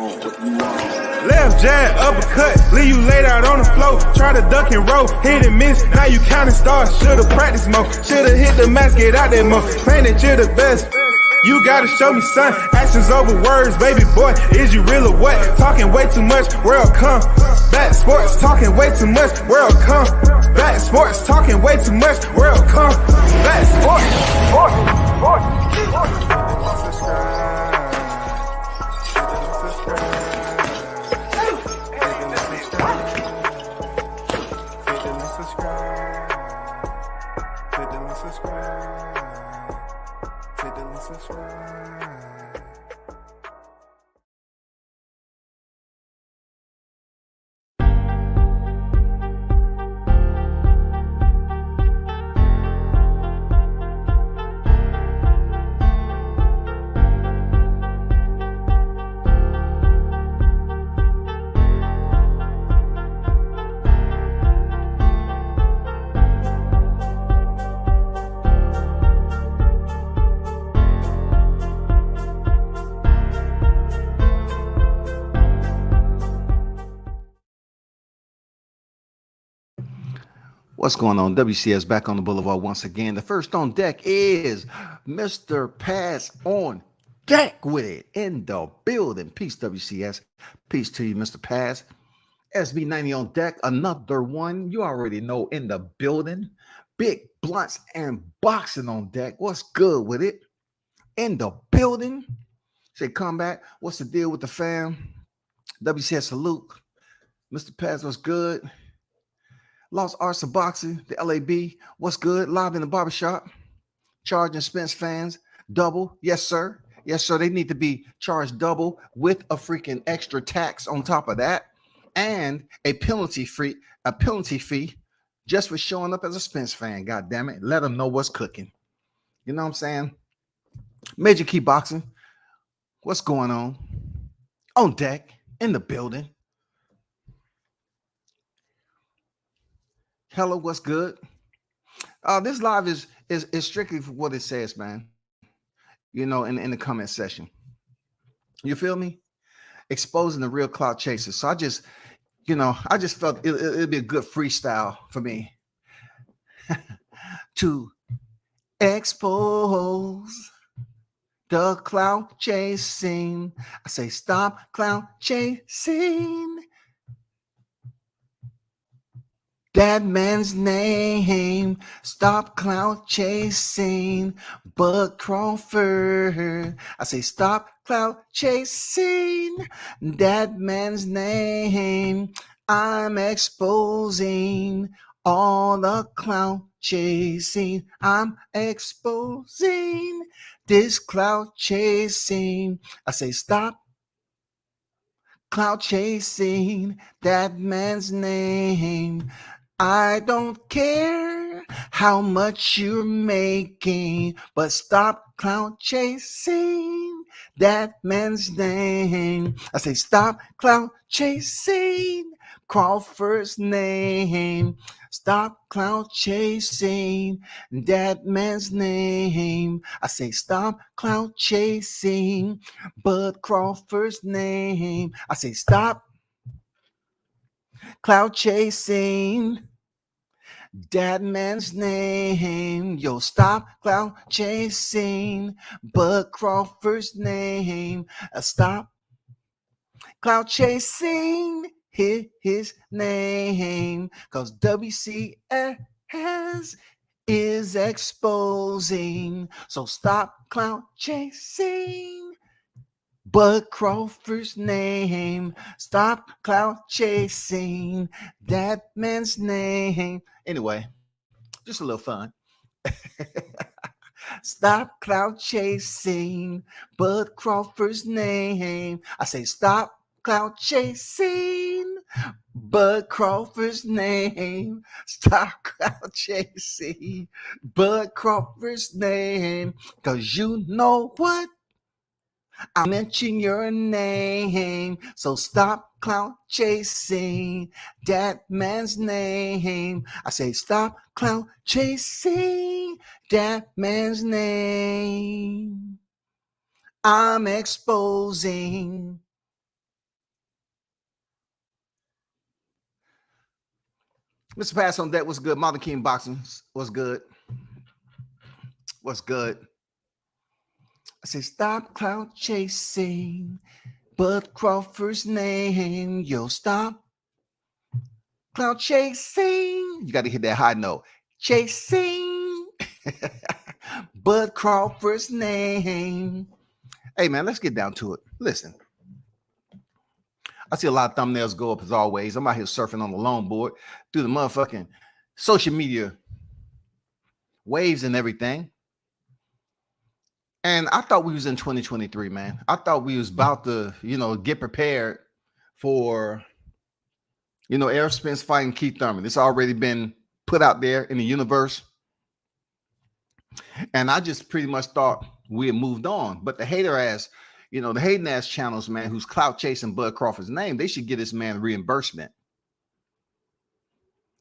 Left jab, uppercut, leave you laid out on the floor. Try to duck and roll, hit and miss, now you counting stars. Should've practiced more, should've hit the mask, get out there more. Claim that you're the best, you gotta show me son. Actions over words, baby boy, is you real or what? Talking way too much, world come back. Sports, talking way too much, world come back. Sports, talking way too much, world come back. What's going on? WCS back on the boulevard once again. The first on deck is Mr. Pass on deck with it in the building. Peace, WCS. Peace to you, Mr. Pass. SB90 on deck. Another one. You already know in the building. Big blunts and boxing on deck. What's good with it? In the building. Say combat. What's the deal with the fam? WCS salute. Mr. Pass, what's good? Lost Arts of Boxing, the LAB, what's good? Live in the barbershop, charging Spence fans double. Yes, sir. Yes, sir. They need to be charged double with a freaking extra tax on top of that, and a penalty fee just for showing up as a Spence fan. God damn it. Let them know what's cooking. You know what I'm saying? Major Key Boxing, what's going on? On deck, in the building. Hello, what's good? This live is strictly for what it says, man. You know, in the comment section. You feel me? Exposing the real clout chasers. So I just felt it'd be a good freestyle for me to expose the clout chasing. I say stop clout chasing. That man's name, stop clout chasing, Bud Crawford. I say stop clout chasing, that man's name. I'm exposing all the clout chasing. I'm exposing this clout chasing. I say stop clout chasing, that man's name. I don't care how much you're making, but stop clout chasing that man's name. I say stop clout chasing Crawford's name. Stop clout chasing that man's name. I say stop clout chasing Bud Crawford's name. I say stop clout chasing that man's name. Yo, stop clout chasing Bud Crawford's name. Stop clout chasing his name. Cause WCS is exposing. So stop clout chasing Bud Crawford's name. Stop clout chasing that man's name. Anyway, just a little fun. Stop clout chasing Bud Crawford's name. I say stop clout chasing Bud Crawford's name. Stop clout chasing Bud Crawford's name. Cause you know what? I mention your name, so stop clout chasing that man's name. I say stop clout chasing that man's name. I'm exposing Mr. Pass on Deck, what's good? Modern King Boxing, what's good? What's good? I say, stop clout chasing, but Crawford's name. Yo, stop clout chasing. You got to hit that high note. Chasing, but Crawford's name. Hey, man, let's get down to it. Listen, I see a lot of thumbnails go up as always. I'm out here surfing on the longboard through the motherfucking social media waves and everything. And I thought we was in 2023, man. I thought we was about to, get prepared for, Errol Spence fighting Keith Thurman. It's already been put out there in the universe. And I just pretty much thought we had moved on. But the hater ass, the hating ass channels, man, who's clout chasing Bud Crawford's name, they should give this man reimbursement.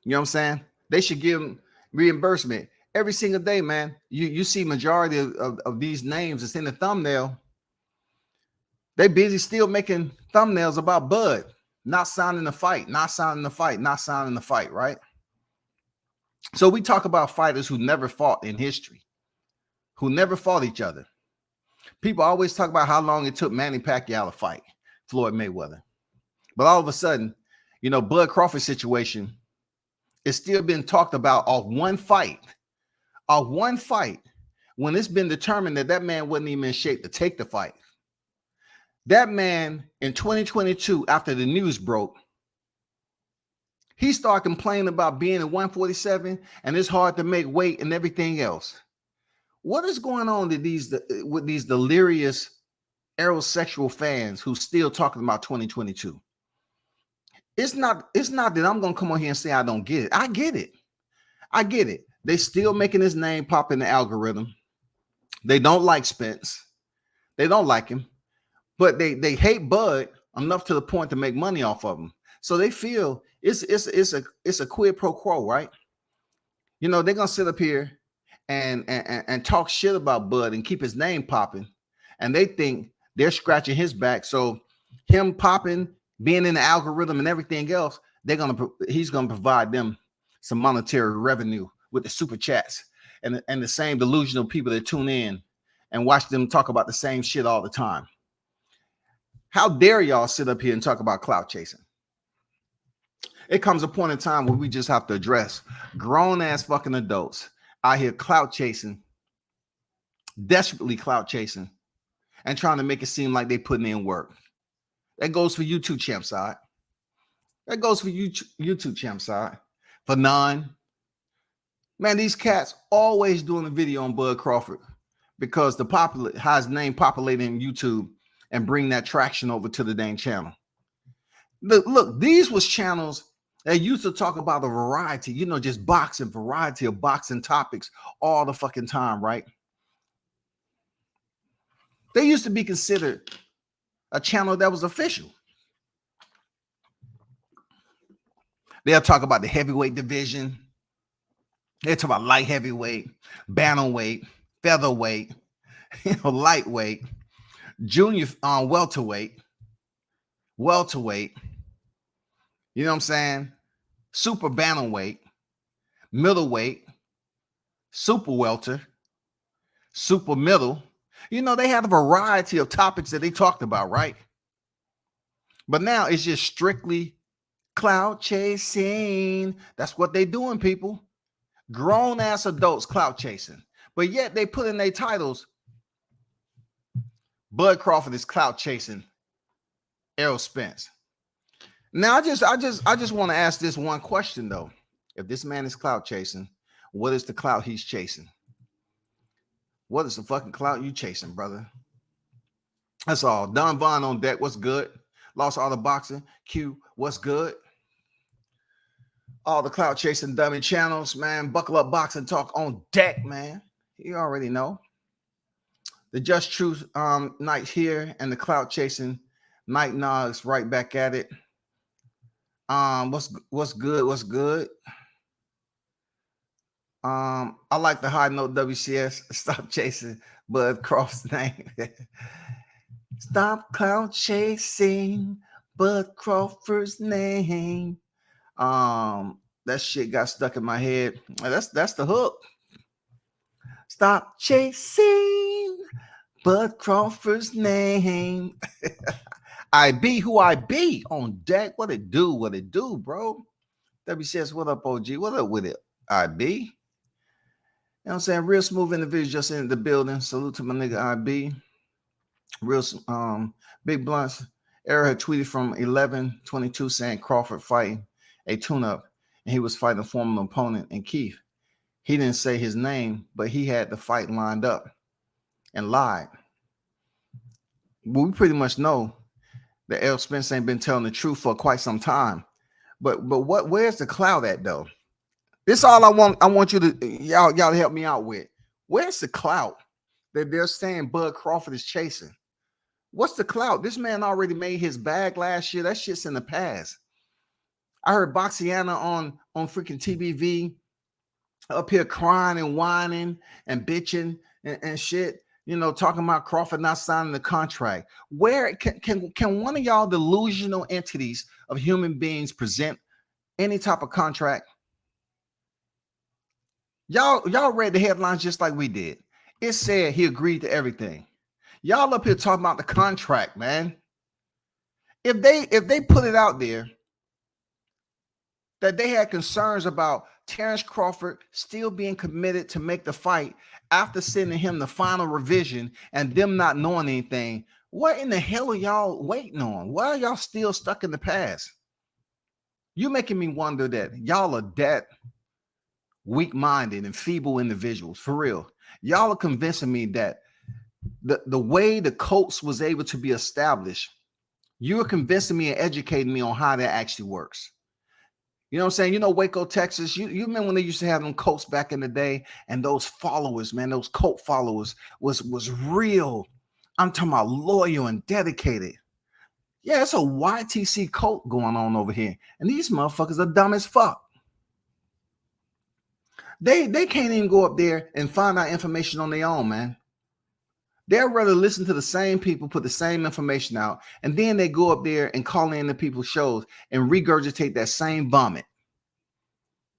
You know what I'm saying? They should give him reimbursement. Every single day, man, you see majority of these names that's in the thumbnail. They busy still making thumbnails about Bud not signing the fight, right? So we talk about fighters who never fought in history, who never fought each other. People always talk about how long it took Manny Pacquiao to fight Floyd Mayweather. But all of a sudden, Bud Crawford's situation is still being talked about on one fight when it's been determined that man wasn't even in shape to take the fight. That man in 2022, after the news broke, he started complaining about being at 147 and it's hard to make weight and everything else. What is going on with these delirious aerosexual fans who still talking about 2022? It's not that I'm going to come on here and say I don't get it. I get it. They still making his name pop in the algorithm. They don't like Spence. They don't like him, but they hate Bud enough to the point to make money off of him. So they feel it's a quid pro quo, right? They're gonna sit up here and talk shit about Bud and keep his name popping, and they think they're scratching his back. So him popping, being in the algorithm and everything else, he's gonna provide them some monetary revenue with the super chats and the same delusional people that tune in and watch them talk about the same shit all the time. How dare y'all sit up here and talk about clout chasing? It comes a point in time where we just have to address grown ass fucking adults out here clout chasing, desperately clout chasing, and trying to make it seem like they putting in work. That goes for YouTube champ side. That goes for YouTube champ side. For none. Man, these cats always doing a video on Bud Crawford because how his name populating YouTube and bring that traction over to the dang channel. Look, these was channels that used to talk about a variety, just variety of boxing topics all the fucking time, right? They used to be considered a channel that was official. They'll talk about the heavyweight division. They'll talk about light heavyweight, bantamweight, featherweight, lightweight, junior welterweight, you know what I'm saying? Super bantamweight, middleweight, super welter, super middle. They had a variety of topics that they talked about, right? But now it's just strictly clout chasing. That's what they doing, people. Grown ass adults clout chasing. But yet they put in their titles, Bud Crawford is clout chasing Errol Spence. Now I just want to ask this one question though. If this man is clout chasing, what is the clout he's chasing? What is the fucking clout you chasing, brother? That's all. Don Vaughn on deck. What's good? Lost all the boxing. Q, what's good? All the clout chasing dummy channels, man. Buckle up boxing talk on deck, man. You already know. The Just Truth night here and the clout chasing night nogs right back at it. What's good? I like the high note WCS. Stop chasing Bud Crawford's name. Stop clout chasing Bud Crawford's name. that shit got stuck in my head. That's the hook. Stop chasing Bud Crawford's name. I be who I be on deck. What it do? What it do, bro? WCS, what up, OG? What up with it? I be. You know what I'm saying? Real smooth individual just in the building. Salute to my nigga I be. Real big blunts. Era had tweeted from 11/22 saying Crawford fighting a tune-up, and he was fighting a former opponent in Keith. He didn't say his name, but he had the fight lined up and lied. Well, we pretty much know that Errol Spence ain't been telling the truth for quite some time. But where's the clout at though? This all I want you to y'all to help me out with. Where's the clout that they're saying Bud Crawford is chasing? What's the clout? This man already made his bag last year. That shit's in the past. I heard Boxiana on freaking TBV up here crying and whining and bitching and shit. You know, talking about Crawford not signing the contract. Where can one of y'all delusional entities of human beings present any type of contract? Y'all read the headlines just like we did. It said he agreed to everything. Y'all up here talking about the contract, man. If they put it out there that they had concerns about Terrence Crawford still being committed to make the fight after sending him the final revision and them not knowing anything, what in the hell are y'all waiting on? Why are y'all still stuck in the past? You're making me wonder that y'all are that weak-minded and feeble individuals, for real. Y'all are convincing me that the way the Colts was able to be established, you're convincing me and educating me on how that actually works. You know what I'm saying? You know, Waco, Texas, you remember when they used to have them Colts back in the day, and those followers, man, those cult followers was real. I'm talking about loyal and dedicated. Yeah, it's a YTC cult going on over here. And these motherfuckers are dumb as fuck. They can't even go up there and find out information on their own, man. They'd rather listen to the same people, put the same information out, and then they go up there and call in the people's shows and regurgitate that same vomit.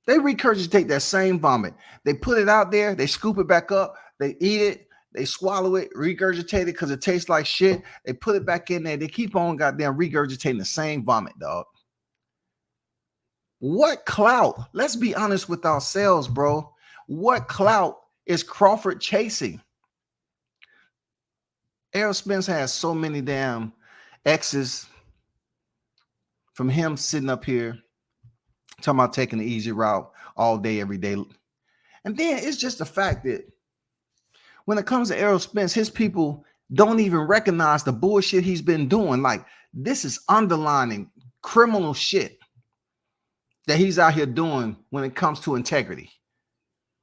They regurgitate that same vomit. They put it out there, they scoop it back up, they eat it, they swallow it, regurgitate it because it tastes like shit. They put it back in there. They keep on goddamn regurgitating the same vomit, dog. What clout? Let's be honest with ourselves, bro. What clout is Crawford chasing? Errol Spence has so many damn exes from him sitting up here talking about taking the easy route all day, every day. And then it's just the fact that when it comes to Errol Spence, his people don't even recognize the bullshit he's been doing. Like, this is underlining criminal shit that he's out here doing when it comes to integrity.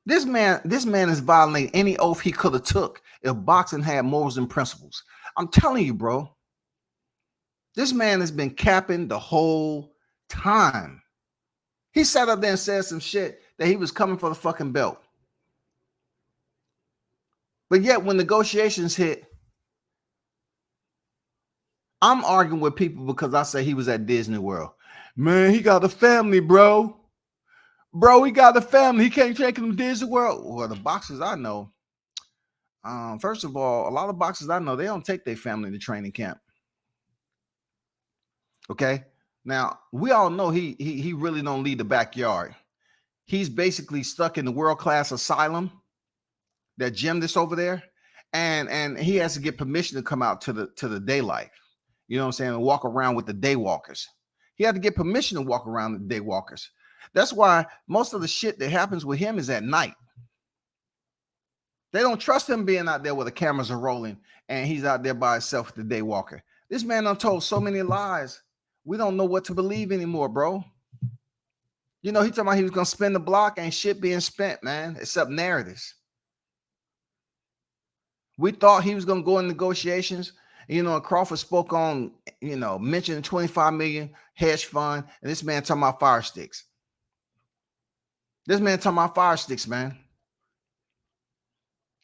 This man is violating any oath he could have took if boxing had morals and principles. I'm telling you, bro. This man has been capping the whole time. He sat up there and said some shit that he was coming for the fucking belt. But yet when negotiations hit, I'm arguing with people because I say he was at Disney World. Man, he got a family, bro. Bro, he got a family. He can't take him to Disney World. Well, the boxers I know, first of all, a lot of boxers I know, they don't take their family to training camp. Okay? Now, we all know he really don't leave the backyard. He's basically stuck in the world-class asylum, that gym that's over there, and he has to get permission to come out to the daylight. You know what I'm saying? And walk around with the daywalkers. He had to get permission to walk around with the daywalkers. That's why most of the shit that happens with him is at night. They don't trust him being out there where the cameras are rolling and he's out there by himself with the daywalker. This man done told so many lies. We don't know what to believe anymore, bro. You know, he talking about he was going to spin the block. Ain't shit being spent, man, except narratives. We thought he was going to go in negotiations. You know, Crawford spoke on, you know, mentioning 25 million hedge fund. And this man talking about fire sticks. This man talking about fire sticks, man.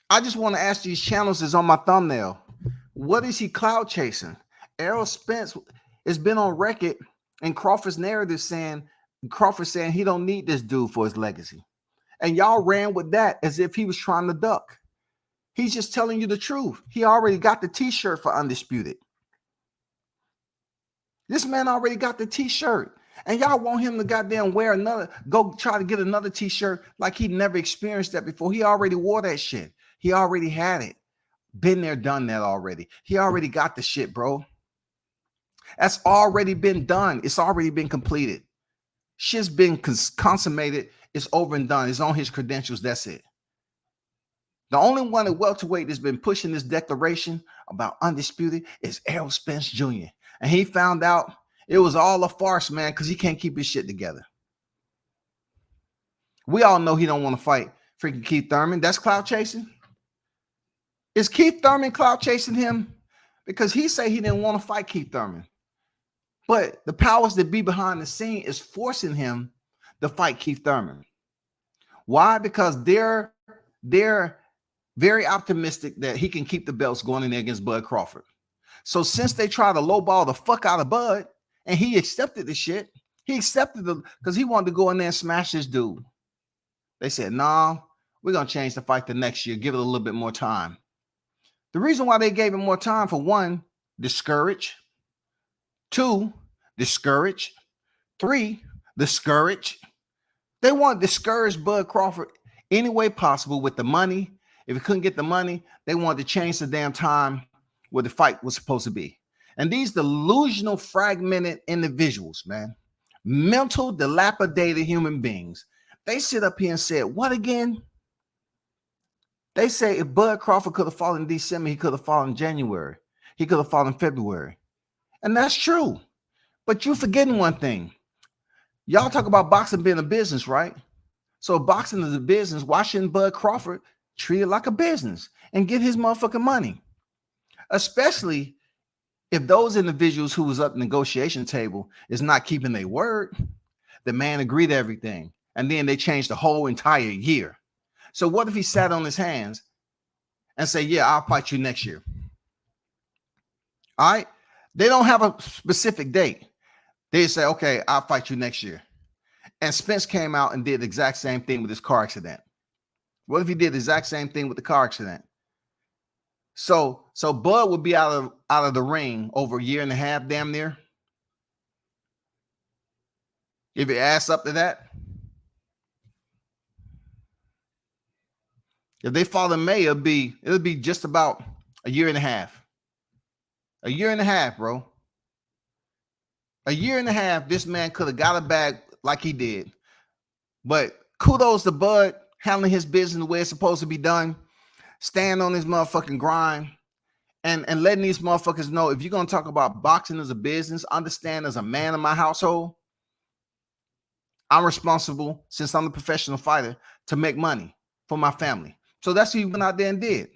I just want to ask these channels that's on my thumbnail. What is he cloud chasing? Errol Spence has been on record in Crawford's narrative saying Crawford saying he don't need this dude for his legacy. And y'all ran with that as if he was trying to duck. He's just telling you the truth. He already got the t-shirt for Undisputed. This man already got the t-shirt. And y'all want him to goddamn wear another, go try to get another t-shirt like he never experienced that before. He already wore that shit. He already had it. Been there, done that already. He already got the shit, bro. That's already been done. It's already been completed. Shit's been consummated. It's over and done. It's on his credentials. That's it. The only one at welterweight that's been pushing this declaration about Undisputed is Errol Spence Jr. And he found out it was all a farce, man, because he can't keep his shit together. We all know he don't want to fight freaking Keith Thurman. That's clout chasing. Is Keith Thurman clout chasing him? Because he say he didn't want to fight Keith Thurman. But the powers that be behind the scene is forcing him to fight Keith Thurman. Why? Because they're very optimistic that he can keep the belts going in there against Bud Crawford. So since they try to lowball the fuck out of Bud, and he accepted the shit, he accepted the because he wanted to go in there and smash this dude. They said, nah, we're gonna change the fight the next year, give it a little bit more time. The reason why they gave him more time, for one, discourage. 2, discourage. 3, discourage. They want to discourage Bud Crawford any way possible with the money. If he couldn't get the money, they wanted to change the damn time where the fight was supposed to be. And these delusional, fragmented individuals, man, mental, dilapidated human beings, they sit up here and said, what again? They say if Bud Crawford could have fought in December, he could have fought in January. He could have fought in February. And that's true. But you're forgetting one thing. Y'all talk about boxing being a business, right? So if boxing is a business, why shouldn't Bud Crawford treat it like a business and get his motherfucking money? Especially if those individuals who was at the negotiation table is not keeping their word. The man agreed to everything. And then they changed the whole entire year. So what if he sat on his hands and say, yeah, I'll fight you next year? All right. They don't have a specific date. They say, okay, I'll fight you next year. And Spence came out and did the exact same thing with his car accident. What if he did the exact same thing with the car accident? So Bud would be out of the ring over a year and a half, damn near. If it adds up to that. If they fall in May, it'll be just about a year and a half. A year and a half, bro. A year and a half, this man could have got a bag like he did. But kudos to Bud handling his business the way it's supposed to be done. Stand on his motherfucking grind and letting these motherfuckers know, if you're going to talk about boxing as a business, understand as a man in my household, I'm responsible, since I'm the professional fighter, to make money for my family. So that's what he went out there and did.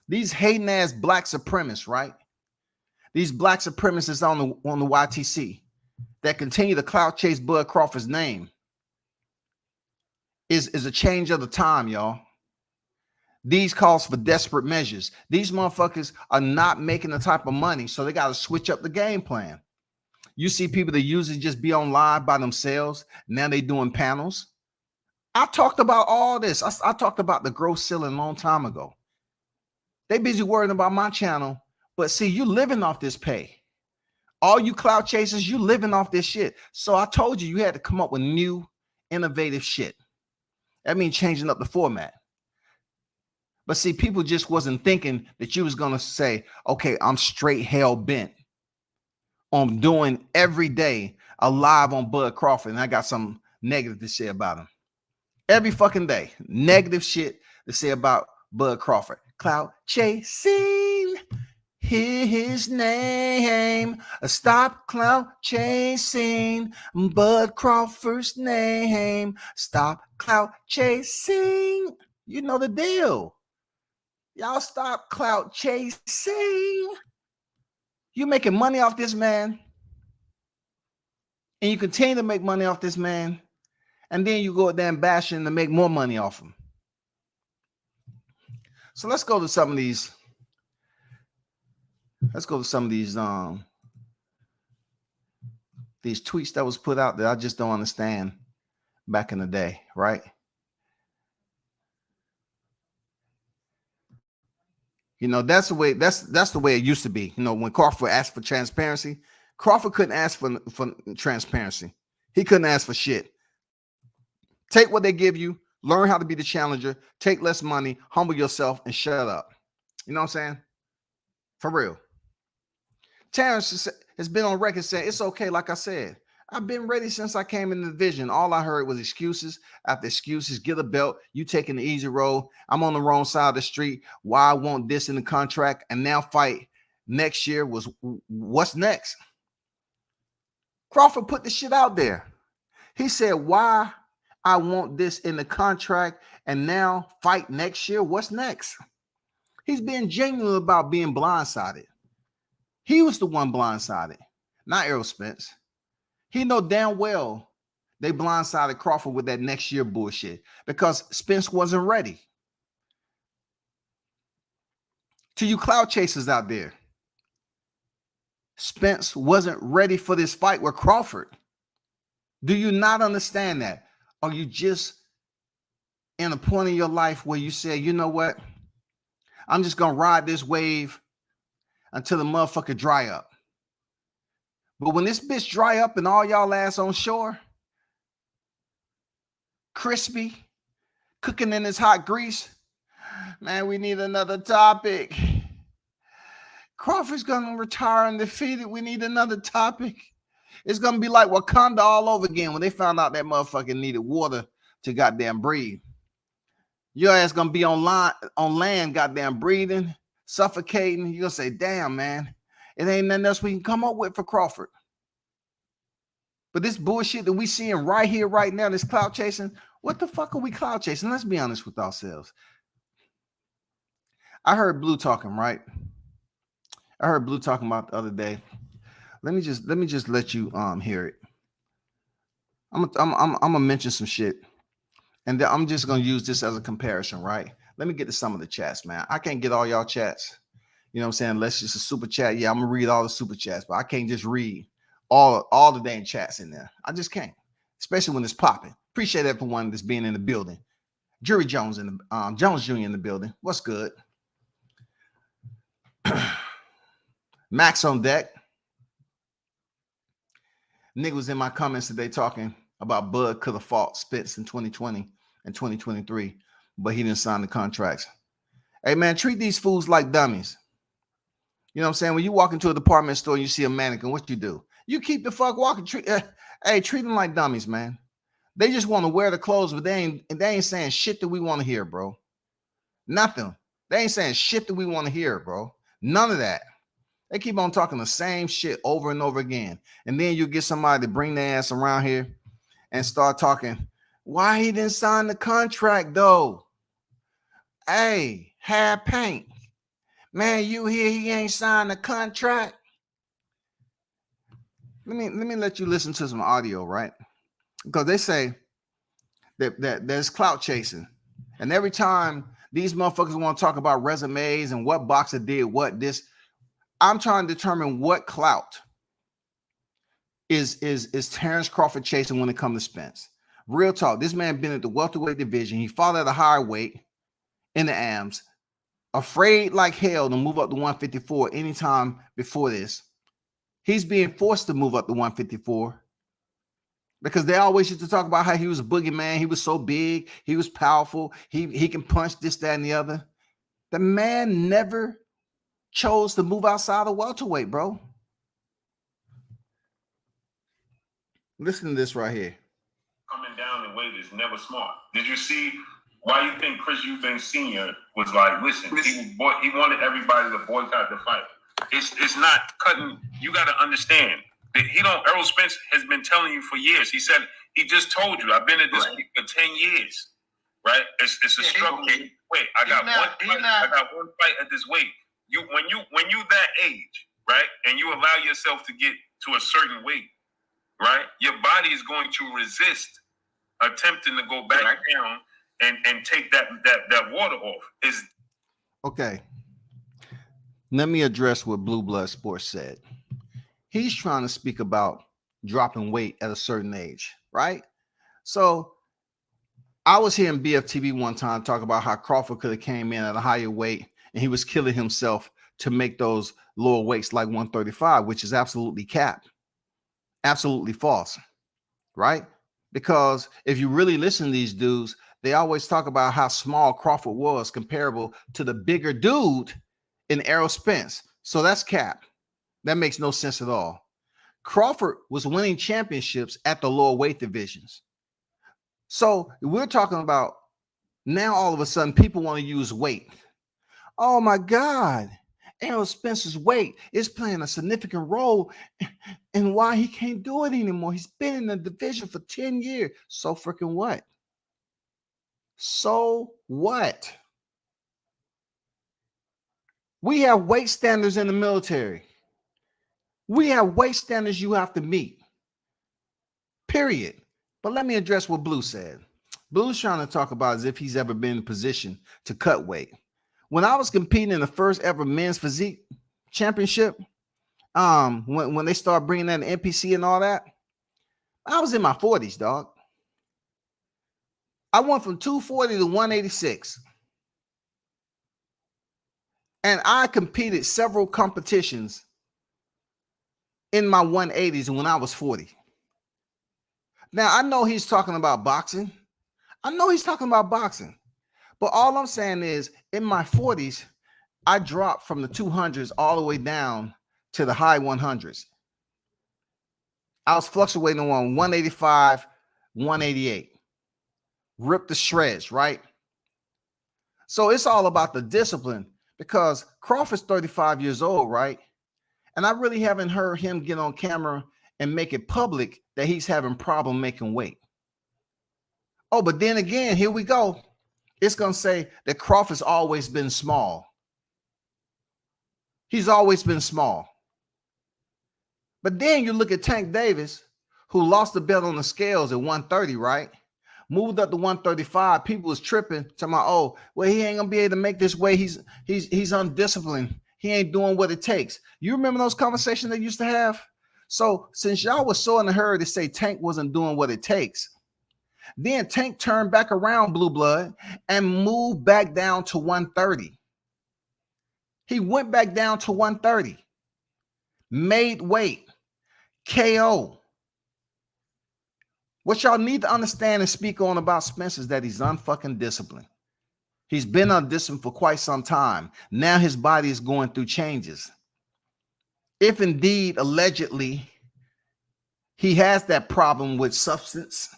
These hating ass black supremacists, right? These black supremacists on the YTC that continue to clout chase Bud Crawford's name is a change of the time, y'all. These calls for desperate measures. These motherfuckers are not making the type of money, so they got to switch up the game plan. You see people that usually just be on live by themselves. Now they doing panels. I talked about all this. I talked about the gross ceiling a long time ago. They busy worrying about my channel, but see, you living off this pay. All you clout chasers, you living off this shit. So I told you had to come up with new, innovative shit. That means changing up the format. But see, people just wasn't thinking that you was going to say, okay, I'm straight hell bent on doing every day a live on Bud Crawford, and I got some negative to say about him. Every fucking day, negative shit to say about Bud Crawford. Clout chasing, hear his name. Stop clout chasing Bud Crawford's name. Stop clout chasing. You know the deal. Y'all stop clout chasing. You making money off this man, and you continue to make money off this man, and then you go out there and bash him to make more money off him. So let's go to some of these. Let's go to some of these these tweets that was put out that I just don't understand back in the day, right? You know, that's the way it used to be. You know, when Crawford asked for transparency, Crawford couldn't ask for transparency. He couldn't ask for shit. Take what they give you, learn how to be the challenger, take less money, humble yourself, and shut up. You know what I'm saying? For real. Terrence has been on record saying it's okay. Like I said, I've been ready since I came in the division. All I heard was excuses after excuses. Get a belt. You taking the easy road. I'm on the wrong side of the street. Why I want this in the contract and now fight next year was what's next? Crawford put the shit out there. He said, why I want this in the contract and now fight next year. What's next? He's being genuine about being blindsided. He was the one blindsided, not Errol Spence. He know damn well they blindsided Crawford with that next year bullshit because Spence wasn't ready. To you cloud chasers out there, Spence wasn't ready for this fight with Crawford. Do you not understand that? Are you just in a point in your life where you say, you know what? I'm just going to ride this wave until the motherfucker dry up. But when this bitch dry up and all y'all ass on shore, crispy, cooking in this hot grease, man, we need another topic. Crawford's going to retire undefeated. We need another topic. It's going to be like Wakanda all over again when they found out that motherfucker needed water to goddamn breathe. Your ass going to be on land, goddamn breathing, suffocating. You're going to say, damn, man, it ain't nothing else we can come up with for Crawford. But this bullshit that we seeing right here, right now, this clout chasing, what the fuck are we clout chasing? Let's be honest with ourselves. I heard Blue talking, right? I heard Blue talking about the other day. Let me just let you hear it. I'm gonna mention some shit, and then I'm just gonna use this as a comparison, right? Let me get to some of the chats, man. I can't get all y'all chats. You know what I'm saying? Unless it's a super chat. Yeah, I'm gonna read all the super chats, but I can't just read all the dang chats in there. I just can't, especially when it's popping. Appreciate everyone that's being in the building. Jury Jones in the Jones Jr. in the building. What's good? Max on deck. Nigga was in my comments today talking about Bud could have fought Spence in 2020 and 2023, but he didn't sign the contracts. Hey, man, treat these fools like dummies. You know what I'm saying? When you walk into a department store and you see a mannequin, what you do? You keep the fuck walking. Treat them like dummies, man. They just want to wear the clothes, but they ain't saying shit that we want to hear, bro. Nothing. They ain't saying shit that we want to hear, bro. None of that. They keep on talking the same shit over and over again. And then you get somebody to bring their ass around here and start talking. Why he didn't sign the contract, though? Hey, have paint. Man, you hear he ain't signed the contract? Let me let you listen to some audio, right? Because they say that there's clout chasing. And every time these motherfuckers want to talk about resumes and what boxer did what this, I'm trying to determine what clout is Terrence Crawford chasing when it comes to Spence. Real talk. This man been at the welterweight division. He fought at a higher weight in the AMs. Afraid like hell to move up to 154 anytime before this. He's being forced to move up to 154 because they always used to talk about how he was a boogeyman. He was so big. He was powerful. He can punch this, that, and the other. The man never chose to move outside of welterweight, bro. Listen to this right here. Coming down in weight is never smart. Did you see why you think Chris Eubanks Sr. was like, listen, he wanted everybody to boycott the fight. It's not cutting. You got to understand that Errol Spence has been telling you for years. He said, he just told you, I've been at this week for 10 years, right? It's a struggle. Wait, I got one fight at this weight. When you that age, right, and you allow yourself to get to a certain weight, right, your body is going to resist attempting to go back down and take that water off. Okay. Let me address what Blue Blood Sports said. He's trying to speak about dropping weight at a certain age, right? So I was hearing BFTV one time talk about how Crawford could have came in at a higher weight and he was killing himself to make those lower weights like 135, which is absolutely cap, absolutely false, right? Because if you really listen to these dudes, they always talk about how small Crawford was comparable to the bigger dude in Errol Spence. So that's cap. That makes no sense at all. Crawford was winning championships at the lower weight divisions. So we're talking about now all of a sudden people want to use weight. Oh my God, Errol Spence's weight is playing a significant role in why he can't do it anymore. He's been in the division for 10 years. So freaking what? So what? We have weight standards in the military. We have weight standards you have to meet. Period. But let me address what Blue said. Blue's trying to talk about as if he's ever been in a position to cut weight. When I was competing in the first ever men's physique championship, when they started bringing in the NPC and all that, I was in my 40s, dog. I went from 240 to 186. And I competed several competitions in my 180s when I was 40. Now, I know he's talking about boxing. But all I'm saying is, in my 40s, I dropped from the 200s all the way down to the high 100s. I was fluctuating on 185, 188. Ripped the shreds, right? So it's all about the discipline because Crawford's 35 years old, right? And I really haven't heard him get on camera and make it public that he's having problem making weight. Oh, but then again, here we go. It's going to say that Crawford's always been small. He's always been small. But then you look at Tank Davis, who lost the belt on the scales at 130, right? Moved up to 135. People was tripping, talking about, oh, well, he ain't going to be able to make this weight. He's undisciplined. He ain't doing what it takes. You remember those conversations they used to have? So since y'all was so in a hurry to say Tank wasn't doing what it takes, then Tank turned back around, Blue Blood, and moved back down to 130. He went back down to 130. Made weight. KO. What y'all need to understand and speak on about Spence is that he's unfucking disciplined. He's been undisciplined for quite some time. Now his body is going through changes. If indeed, allegedly, he has that problem with substance,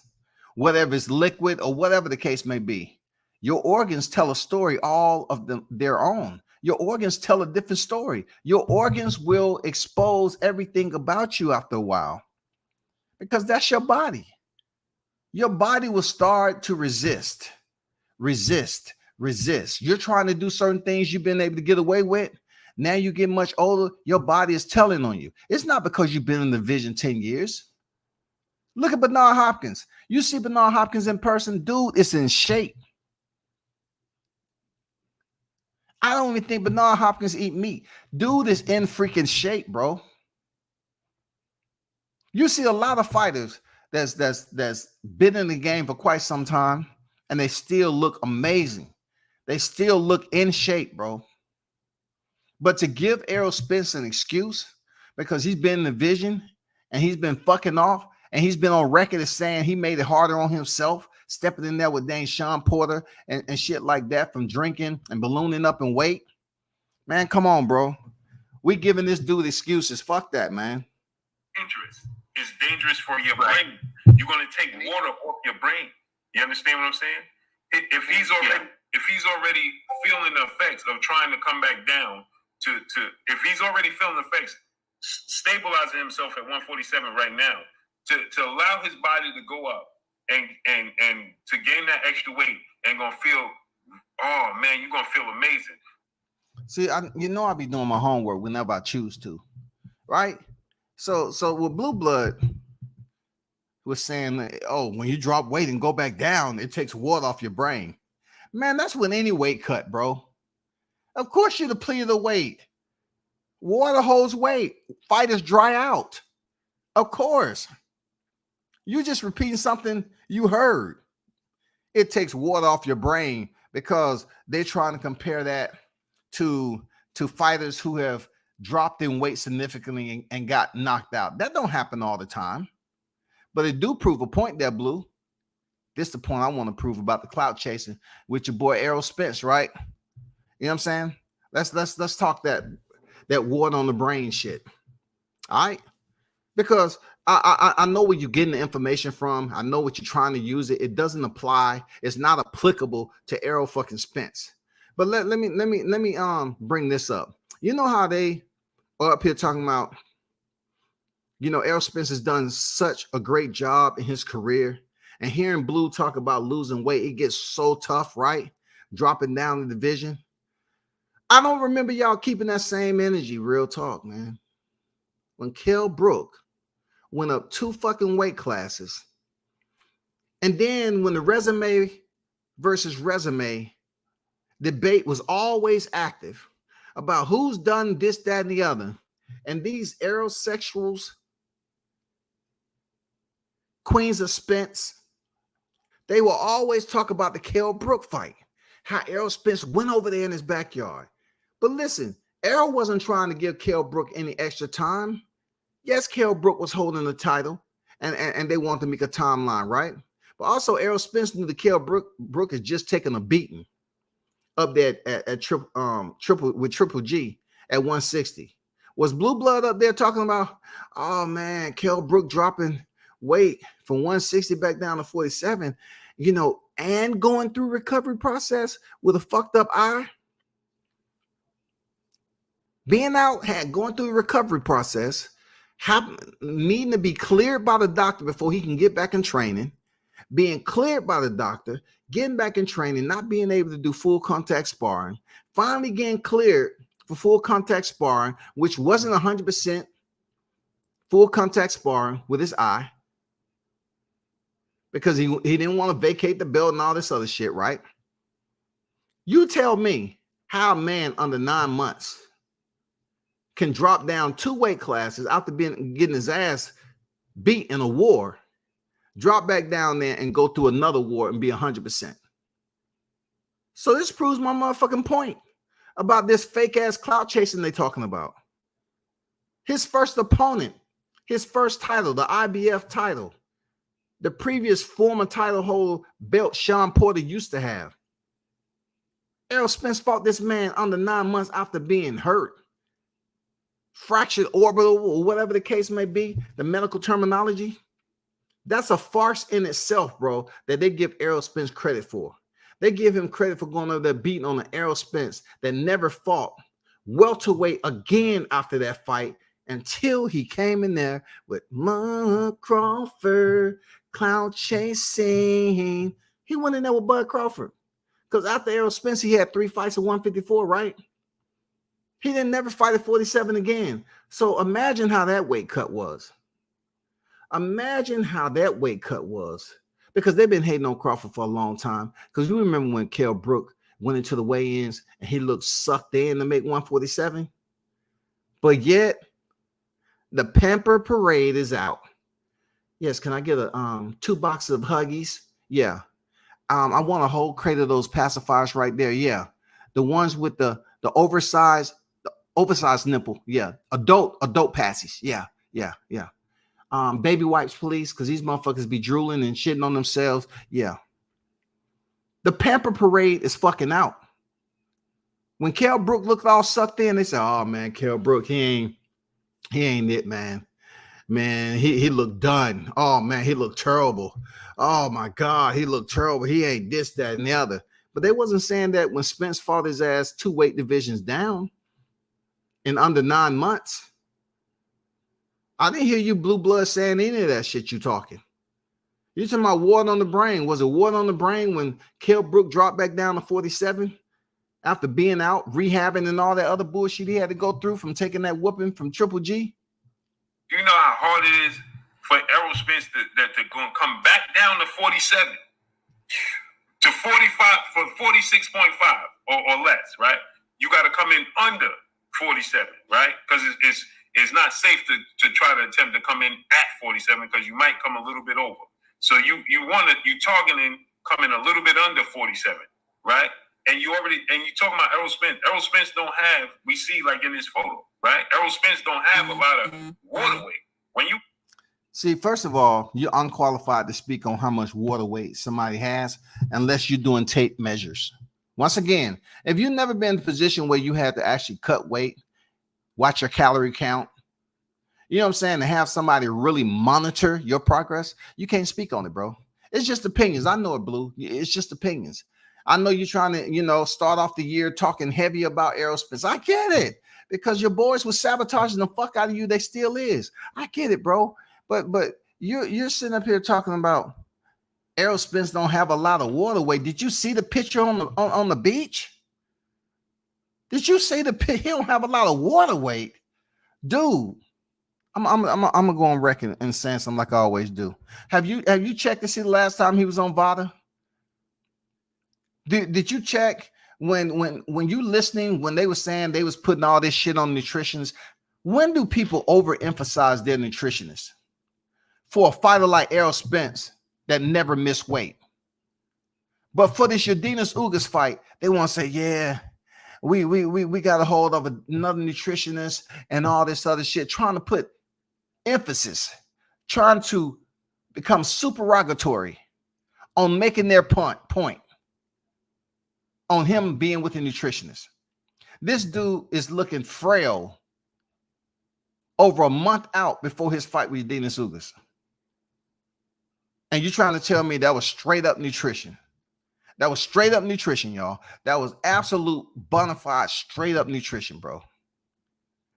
whatever is liquid or whatever the case may be, your organs tell a story all of their own. Your organs tell a different story. Your organs will expose everything about you after a while because that's your body. Your body will start to resist. You're trying to do certain things you've been able to get away with. Now you get much older, your body is telling on you. It's not because you've been in the division 10 years. Look at Bernard Hopkins. You see Bernard Hopkins in person, dude, it's in shape. I don't even think Bernard Hopkins eat meat. Dude is in freaking shape, bro. You see a lot of fighters that's been in the game for quite some time, and they still look amazing. They still look in shape, bro. But to give Errol Spence an excuse because he's been in the division and he's been fucking off and he's been on record as saying he made it harder on himself, stepping in there with dang Sean Porter and shit like that from drinking and ballooning up in weight. Man, come on, bro. We giving this dude excuses. Fuck that, man. It's dangerous for your brain. You're going to take water off your brain. You understand what I'm saying? If he's already feeling the effects of trying to come back down if he's already feeling the effects, stabilizing himself at 147 right now, to allow his body to go up and to gain that extra weight and gonna feel, oh man, you're gonna feel amazing. See, I be doing my homework whenever I choose to, right? So with Blue Blood was saying, oh, when you drop weight and go back down, it takes water off your brain. Man, that's with any weight cut, bro. Of course you deplete the weight. Water holds weight. Fighters dry out. Of course. You just repeating something you heard. It takes water off your brain because they're trying to compare that to fighters who have dropped in weight significantly and got knocked out. That don't happen all the time. But it do prove a point there, Blue. This is the point I want to prove about the clout chasing with your boy Errol Spence, right? You know what I'm saying? Let's talk that water on the brain shit. All right? Because I know where you're getting the information from. I know what you're trying to use it. It doesn't apply. It's not applicable to Errol fucking Spence. But let me bring this up. You know how they are up here talking about, you know, Errol Spence has done such a great job in his career. And hearing Blue talk about losing weight, it gets so tough, right? Dropping down the division. I don't remember y'all keeping that same energy. Real talk, man. When Kell Brook went up 2 fucking weight classes, and then when the resume versus resume debate was always active about who's done this, that, and the other, and these aerosexuals, queens of Spence, they will always talk about the Kell Brook fight, how Errol Spence went over there in his backyard. But listen, Errol wasn't trying to give Kell Brook any extra time. Yes, Kell Brook was holding the title, and they wanted to make a timeline, right? But also, Errol Spence knew that Kell Brook has just taken a beating up there at Triple G at 160. Was Blue Blood up there talking about, oh man, Kell Brook dropping weight from 160 back down to 47, you know, and going through recovery process with a fucked up eye? Being out, going through the recovery process, needing to be cleared by the doctor before he can get back in training, being cleared by the doctor, getting back in training, not being able to do full contact sparring, finally getting cleared for full contact sparring, which wasn't 100% full contact sparring with his eye, because he didn't want to vacate the belt and all this other shit, right? You tell me how a man under 9 months can drop down 2 weight classes after getting his ass beat in a war, drop back down there and go through another war and be 100%. So this proves my motherfucking point about this fake ass clout chasing they talking about. His first opponent, his first title, the IBF title, the previous former title holder belt Sean Porter used to have. Errol Spence fought this man under 9 months after being hurt. Fractured orbital, or whatever the case may be, the medical terminology. That's a farce in itself, bro, that they give Errol Spence credit for. They give him credit for going over there beating on an Errol Spence that never fought welterweight again after that fight until he came in there with Crawford, clout chasing. He went in there with Bud Crawford. Because after Errol Spence, he had 3 fights at 154, right? He didn't never fight at 47 again. So imagine how that weight cut was. Imagine how that weight cut was. Because they've been hating on Crawford for a long time. Because you remember when Kell Brook went into the weigh-ins and he looked sucked in to make 147? But yet, the pamper parade is out. Yes, can I get a 2 boxes of Huggies? Yeah. I want a whole crate of those pacifiers right there. Yeah. The ones with the oversized nipple. Yeah. Adult passies. Yeah. Baby wipes, please, because these motherfuckers be drooling and shitting on themselves. Yeah. The pamper parade is fucking out. When Kell Brook looked all sucked in, they said, oh man, Kell Brook, he ain't it, man. Man, he looked done. Oh man, he looked terrible. Oh my God, he looked terrible. He ain't this, that, and the other. But they wasn't saying that when Spence fought his ass 2 weight divisions down in under 9 months. I didn't hear you Blue Blood saying any of that shit you talking. You talking about water on the brain. Was it water on the brain when Kell Brook dropped back down to 47 after being out, rehabbing, and all that other bullshit he had to go through from taking that whooping from Triple G? You know how hard it is for Errol Spence to come back down to 47 to 45 for 46.5 or less, right? You got to come in under 47, right? Because it's not safe to try to attempt to come in at 47 because you might come a little bit over. So you targeting coming a little bit under 47, right? And you talking about Errol Spence. Errol Spence don't have, we see like in this photo, right? Errol Spence don't have a lot of water weight. When you see, first of all, you're unqualified to speak on how much water weight somebody has unless you're doing tape measures. Once again, if you've never been in a position where you had to actually cut weight, watch your calorie count, you know what I'm saying, to have somebody really monitor your progress, you can't speak on it, bro. It's just opinions. I know it, Blue. It's just opinions. I know you're trying to, start off the year talking heavy about Errol Spence. I get it, because your boys was sabotaging the fuck out of you. They still is. I get it, bro. But you're sitting up here talking about Errol Spence don't have a lot of water weight. Did you see the picture on the beach? Did you see he don't have a lot of water weight, dude? I'm gonna go on record and saying something like I always do. Have you checked to see the last time he was on VADA? Did you check when you listening when they were saying they was putting all this shit on nutritionists? When do people overemphasize their nutritionists? For a fighter like Errol Spence that never missed weight. But for this Yordenis Ugas fight, they want to say, yeah, we got a hold of another nutritionist and all this other shit, trying to put emphasis, trying to become supererogatory on making their point on him being with a nutritionist. This dude is looking frail over a month out before his fight with Yordenis Ugas. And you're trying to tell me that was straight up nutrition. That was straight up nutrition, y'all. That was absolute bona fide straight up nutrition, bro.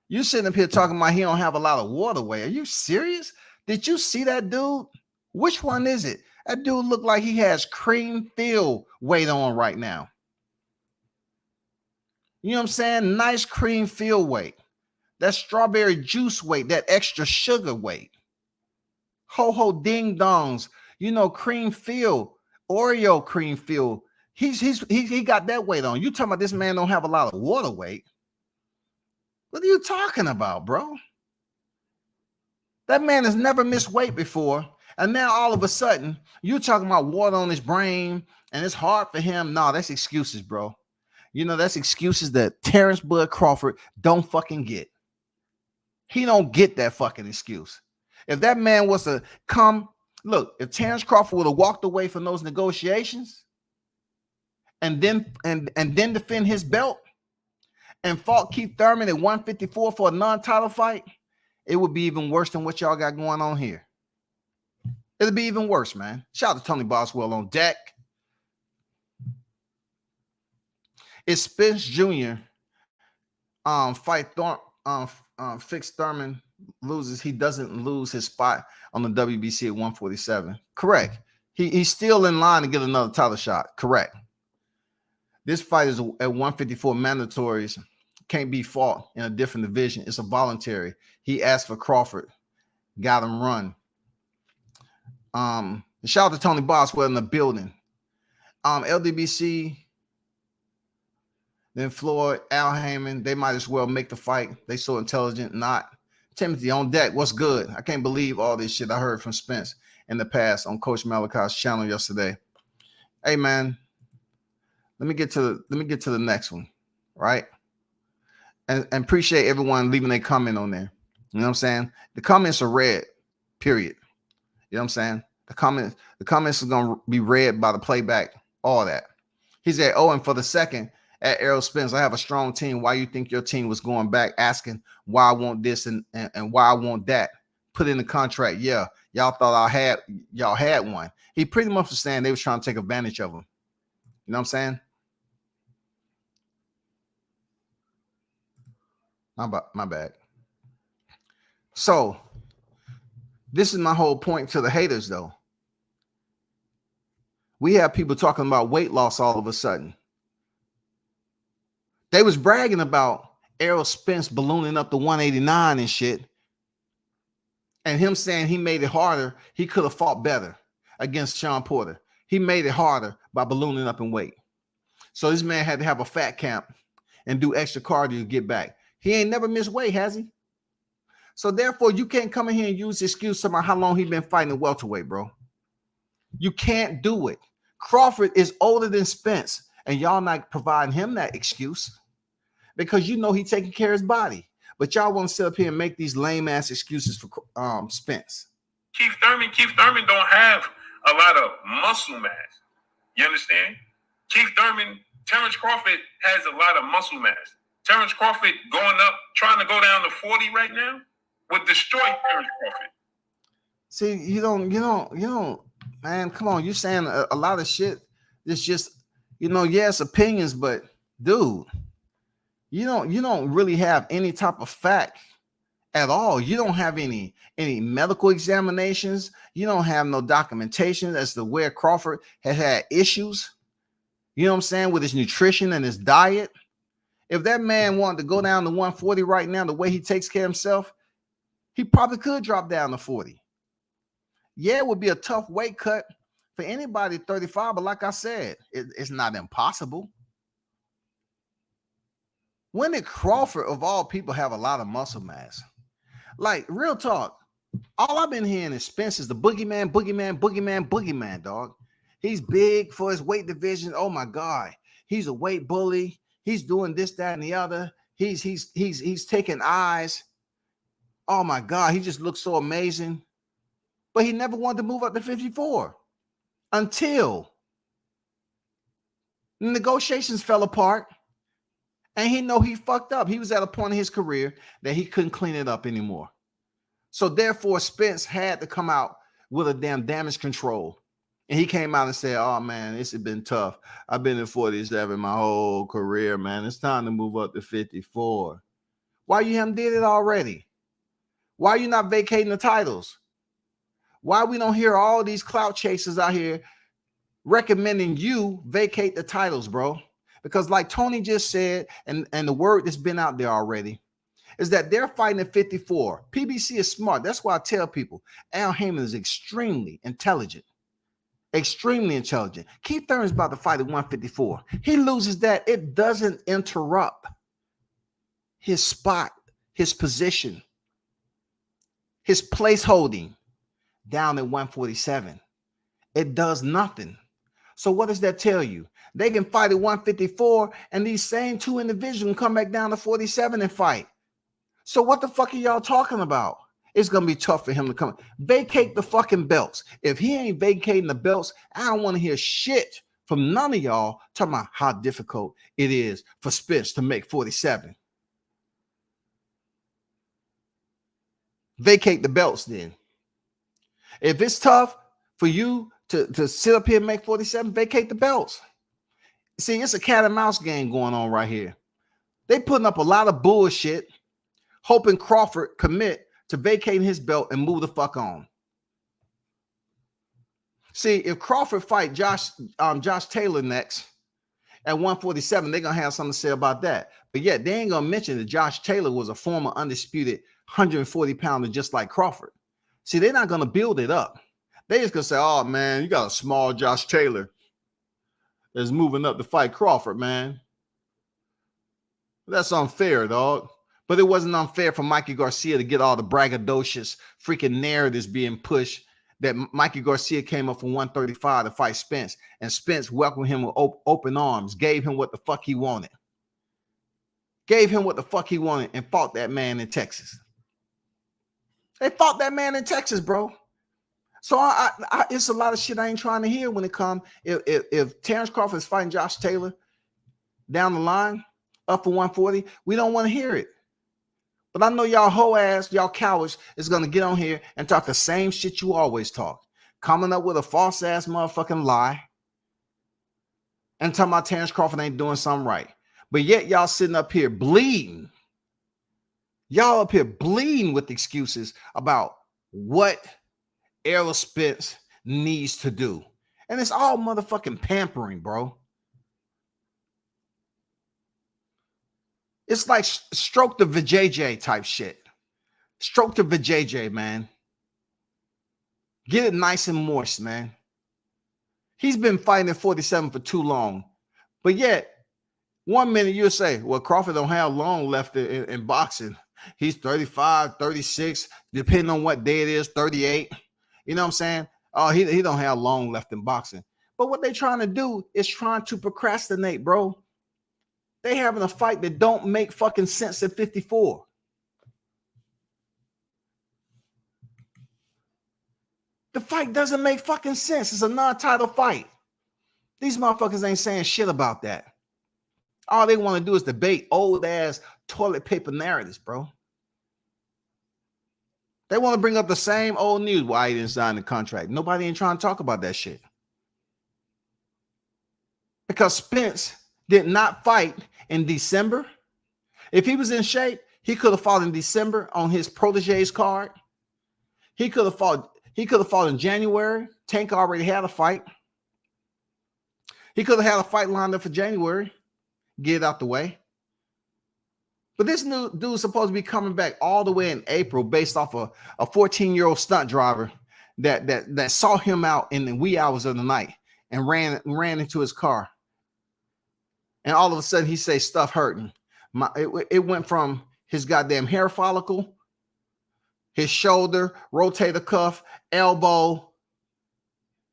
You sitting up here talking about he don't have a lot of water weight. Are you serious? Did you see that dude? Which one is it? That dude looked like he has cream filled weight on right now. You know what I'm saying? Nice cream filled weight. That strawberry juice weight, that extra sugar weight. Ho ding dongs. Cream filled, Oreo cream filled. He got that weight on. You talking about this man don't have a lot of water weight? What are you talking about, bro? That man has never missed weight before, and now all of a sudden you're talking about water on his brain, and it's hard for him. No, that's excuses, bro. That's excuses that Terrence Bud Crawford don't fucking get. He don't get that fucking excuse. If that man was to come. Look, if Terrence Crawford would have walked away from those negotiations and then defend his belt and fought Keith Thurman at 154 for a non-title fight, it would be even worse than what y'all got going on here. It'll be even worse, man. Shout out to Tony Boswell on deck. If Spence Jr. Fix Thurman loses, he doesn't lose his spot on the WBC at 147. Correct. He's still in line to get another title shot. Correct. This fight is at 154 mandatories. Can't be fought in a different division. It's a voluntary. He asked for Crawford. Got him run. Shout out to Tony Boswell in the building. LDBC, then Floyd, Al Heyman, they might as well make the fight. They so intelligent. Not. Timothy on deck. What's good? I can't believe all this shit I heard from Spence in the past on Coach Malachi's channel yesterday. Hey man, let me get to the next one, right? And appreciate everyone leaving a comment on there. You know what I'm saying? The comments are read, period. You know what I'm saying? The comments are gonna be read by the playback, all that. He said, oh, and for the second at Errol Spence, I have a strong team. Why you think your team was going back asking why I want this and why I want that? Put in the contract. Yeah, y'all thought y'all had one. He pretty much was saying they was trying to take advantage of him. You know what I'm saying? My bad. So this is my whole point to the haters, though. We have people talking about weight loss all of a sudden. They was bragging about Errol Spence ballooning up to 189 and shit. And him saying he made it harder. He could have fought better against Sean Porter. He made it harder by ballooning up in weight. So this man had to have a fat camp and do extra cardio to get back. He ain't never missed weight, has he? So therefore, you can't come in here and use the excuse about how long he's been fighting the welterweight, bro. You can't do it. Crawford is older than Spence, and y'all not providing him that excuse because you know he's taking care of his body. But y'all want to sit up here and make these lame ass excuses for Spence. Keith Thurman don't have a lot of muscle mass. You understand? Keith Thurman, Terrence Crawford has a lot of muscle mass. Terrence Crawford going up, trying to go down to 40 right now, would destroy Terrence Crawford. See, you don't, man, come on. You're saying a lot of shit. It's just, yes, opinions, but dude, you don't really have any type of fact at all. You don't have any medical examinations. You don't have no documentation as to where Crawford has had issues. You know what I'm saying, with his nutrition and his diet. If that man wanted to go down to 140 right now, the way he takes care of himself, he probably could drop down to 40. Yeah, it would be a tough weight cut for anybody 35, but like I said, it's not impossible. When did Crawford, of all people, have a lot of muscle mass? Like, real talk, all I've been hearing is Spence is the boogeyman, dog. He's big for his weight division. Oh my God, he's a weight bully. He's doing this, that, and the other. He's taking eyes. Oh my God, he just looks so amazing. But he never wanted to move up to 54 until negotiations fell apart. And he fucked up. He was at a point in his career that he couldn't clean it up anymore. So therefore, Spence had to come out with a damn damage control. And he came out and said, oh, man, this has been tough. I've been in 47 my whole career, man. It's time to move up to 54. Why you haven't did it already? Why are you not vacating the titles? Why we don't hear all these clout chasers out here recommending you vacate the titles, bro? Because like Tony just said, and the word that's been out there already, is that they're fighting at 54. PBC is smart. That's why I tell people, Al Heyman is extremely intelligent. Extremely intelligent. Keith Thurman's about to fight at 154. He loses that. It doesn't interrupt his spot, his position, his place holding down at 147. It does nothing. So what does that tell you? They can fight at 154, and these same two individuals can come back down to 47 and fight. So what the fuck are y'all talking about? It's going to be tough for him to come. Vacate the fucking belts. If he ain't vacating the belts, I don't want to hear shit from none of y'all talking about how difficult it is for Spence to make 47. Vacate the belts then. If it's tough for you to sit up here and make 47, vacate the belts. See, it's a cat and mouse game going on right here. They putting up a lot of bullshit, hoping Crawford commit to vacating his belt and move the fuck on. See, if Crawford fight Josh Taylor next at 147, they're gonna have something to say about that. But yet they ain't gonna mention that Josh Taylor was a former undisputed 140-pounder just like Crawford. See, they're not gonna build it up. They just gonna say, oh man, you got a small Josh Taylor that's moving up to fight Crawford, man. That's unfair, dog. But it wasn't unfair for Mikey Garcia to get all the braggadocious freaking narratives being pushed that Mikey Garcia came up from 135 to fight Spence, and Spence welcomed him with open arms, gave him what the fuck he wanted. Gave him what the fuck he wanted and fought that man in Texas. They fought that man in Texas, bro. So it's a lot of shit I ain't trying to hear when it comes. If Terrence Crawford is fighting Josh Taylor down the line, up for 140, we don't want to hear it. But I know y'all hoe ass, y'all cowards is going to get on here and talk the same shit you always talk. Coming up with a false ass motherfucking lie and talking about Terrence Crawford ain't doing something right. But yet y'all sitting up here bleeding. Y'all up here bleeding with excuses about what Errol Spence needs to do. And it's all motherfucking pampering, bro. It's like stroke the vajayjay type shit. Stroke the vajayjay, man. Get it nice and moist, man. He's been fighting at 47 for too long. But yet, 1 minute you'll say, well, Crawford don't have long left in boxing. He's 35, 36, depending on what day it is, 38. You know what I'm saying? Oh, he don't have long left in boxing. But what they're trying to do is trying to procrastinate, bro. They having a fight that don't make fucking sense at 54. The fight doesn't make fucking sense. It's a non-title fight. These motherfuckers ain't saying shit about that. All they want to do is debate old ass toilet paper narratives, bro. They want to bring up the same old news. Why he didn't sign the contract? Nobody ain't trying to talk about that shit. Because Spence did not fight in December. If he was in shape, he could have fought in December on his protege's card. He could have fought in January. Tank already had a fight. He could have had a fight lined up for January. Get it out the way. But this new dude's supposed to be coming back all the way in April based off a 14-year-old stunt driver that saw him out in the wee hours of the night and ran into his car. And all of a sudden he say stuff hurting. It went from his goddamn hair follicle, his shoulder, rotator cuff, elbow,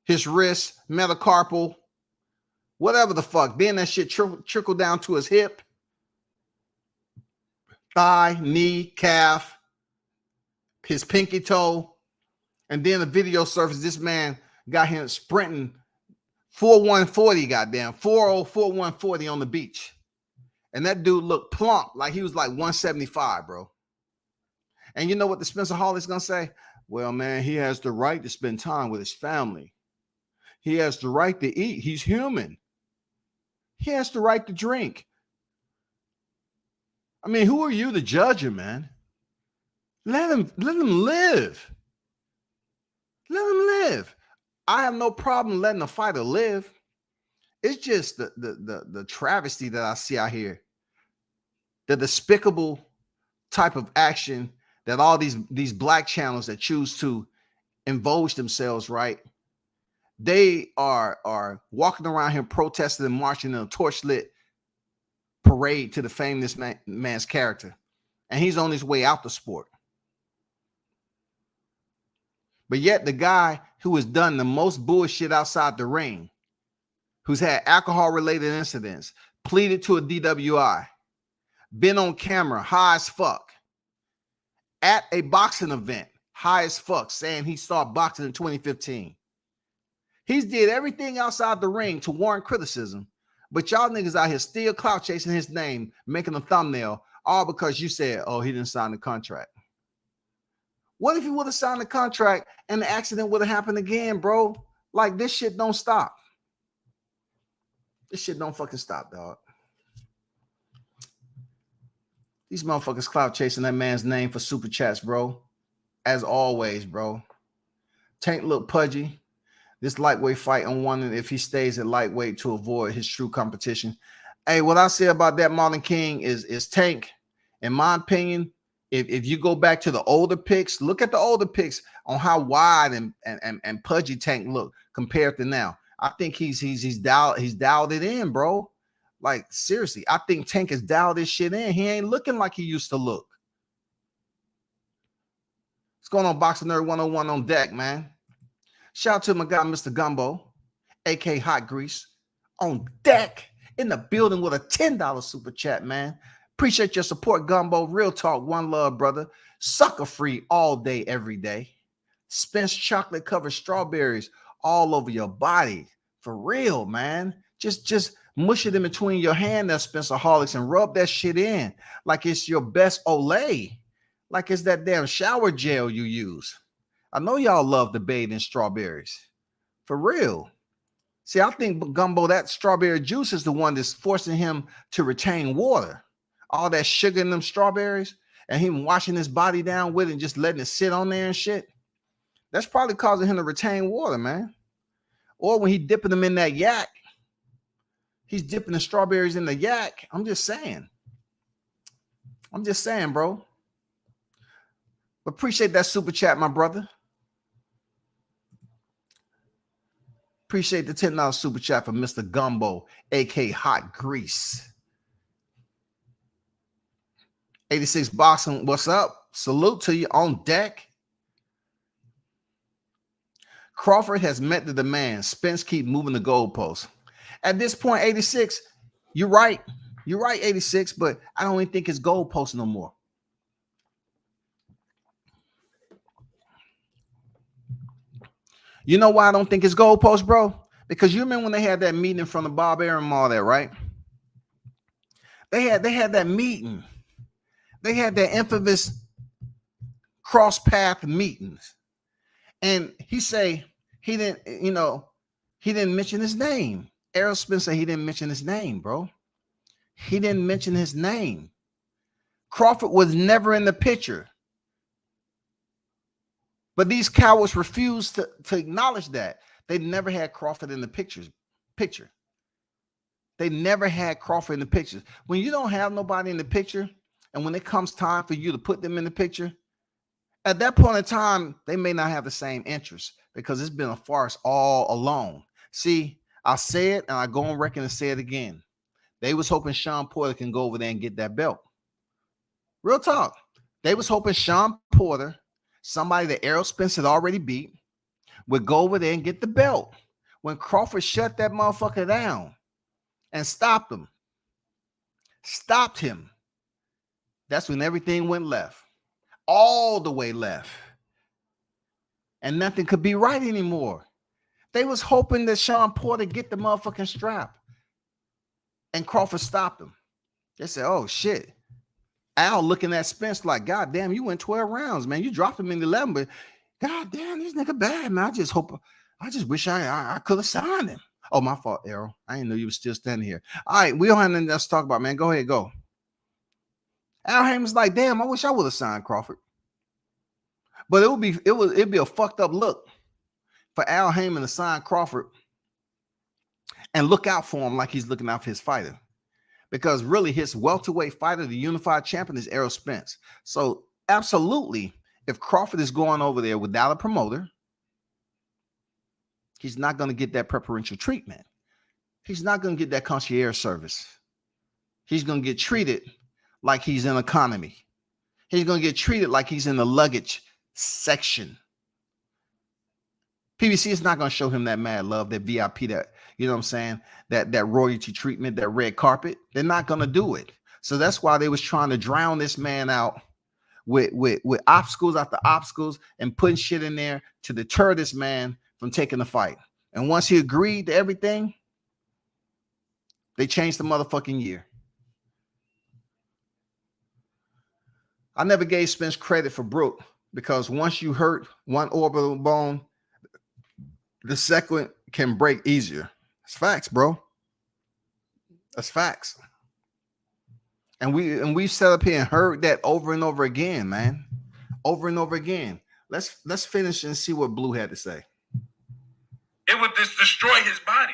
his wrist, metacarpal, whatever the fuck. Then that shit trickled down to his hip, thigh, knee, calf, his pinky toe. And then the video surfaced. This man got him sprinting 4:140, goddamn, 4:04:140 on the beach. And that dude looked plump, like he was like 175, bro. And you know what the Spencer Hawley's gonna say? Well, man, he has the right to spend time with his family. He has the right to eat. He's human. He has the right to drink. I mean, who are you to judge him, man? Let him live. Let him live. I have no problem letting a fighter live. It's just the travesty that I see out here. The despicable type of action that all these black channels that choose to indulge themselves, right? They are walking around here protesting and marching in a torchlit parade to defame this man's character. And he's on his way out the sport. But yet the guy who has done the most bullshit outside the ring, who's had alcohol-related incidents, pleaded to a DWI, been on camera high as fuck, at a boxing event high as fuck, saying he started boxing in 2015. He's did everything outside the ring to warrant criticism, but y'all niggas out here still clout chasing his name, making a thumbnail, all because you said, oh, he didn't sign the contract. What if he would have signed the contract and the accident would have happened again, bro? Like, this shit don't stop. This shit don't fucking stop, dog. These motherfuckers clout chasing that man's name for super chats, bro. As always, bro. Tank look pudgy. This lightweight fight, I'm wondering if he stays at lightweight to avoid his true competition. Hey, what I say about that, Marlon King, is Tank, in my opinion, if you go back to the older pics, look at the older pics on how wide and pudgy Tank look compared to now. I think he's dialed it in, bro. Like, seriously, I think Tank has dialed this shit in. He ain't looking like he used to look. What's going on, Boxing Nerd 101 on deck, man? Shout out to my guy, Mr. Gumbo, a.k.a. Hot Grease, on deck in the building with a $10 super chat, man. Appreciate your support, Gumbo. Real talk, one love, brother. Sucker free all day, every day. Spence chocolate covered strawberries all over your body. For real, man. Just mush it in between your hand there, Spencerholics, and rub that shit in like it's your best Olay. Like it's that damn shower gel you use. I know y'all love to bathe in strawberries. For real. See, I think, Gumbo, that strawberry juice is the one that's forcing him to retain water. All that sugar in them strawberries and him washing his body down with it and just letting it sit on there and shit. That's probably causing him to retain water, man. Or when he dipping them in that yak, he's dipping the strawberries in the yak. I'm just saying, bro. Appreciate that super chat, my brother. Appreciate the $10 super chat from Mr. Gumbo, a.k.a. Hot Grease, 86 Boxing, what's up? Salute to you on deck. Crawford has met the demand. Spence keep moving the goalposts. At this point, 86, you're right. You're right, 86, but I don't even think it's goalposts no more. You know why I don't think it's goalposts, bro? Because you remember when they had that meeting in front of Bob Arum and all that, right? They had that meeting. They had that infamous cross path meetings. And he say he didn't mention his name. Errol Spence said he didn't mention his name, bro. He didn't mention his name. Crawford was never in the picture. But these cowards refused to acknowledge that. They never had Crawford in the picture. They never had Crawford in the pictures. When you don't have nobody in the picture, and when it comes time for you to put them in the picture, at that point in time, they may not have the same interest because it's been a farce all along. See, I say it and I go on record and say it again. They was hoping Sean Porter can go over there and get that belt. Real talk. They was hoping Sean Porter, somebody that Errol Spence had already beat, would go over there and get the belt. When Crawford shut that motherfucker down and stopped him, that's when everything went left. All the way left. And nothing could be right anymore. They was hoping that Sean Porter get the motherfucking strap. And Crawford stopped him. They said, oh, shit. Al looking at Spence like, God damn, you went 12 rounds, man. You dropped him in 11, but God damn, this nigga bad, man. I just wish I could have signed him. Oh, my fault, Errol. I didn't know you were still standing here. All right, we don't have nothing else to talk about, man. Go ahead, go. Al Heyman's like, damn, I wish I would have signed Crawford. But it'd be a fucked up look for Al Heyman to sign Crawford and look out for him like he's looking out for his fighter. Because really his welterweight fighter, the unified champion, is Errol Spence. So absolutely, if Crawford is going over there without a promoter, he's not going to get that preferential treatment. He's not going to get that concierge service. He's going to get treated like he's in economy. He's going to get treated like he's in the luggage section. PBC is not going to show him that mad love, that VIP, that, you know what I'm saying, that royalty treatment, that red carpet. They're not going to do it. So that's why they was trying to drown this man out with obstacles after obstacles and putting shit in there to deter this man from taking the fight. And once he agreed to everything, they changed the motherfucking year. I never gave Spence credit for Brook because once you hurt one orbital bone, the second can break easier. It's facts, bro. That's facts. And we sat up here and heard that over and over again, man. Over and over again. Let's finish and see what Blue had to say. It would just destroy his body.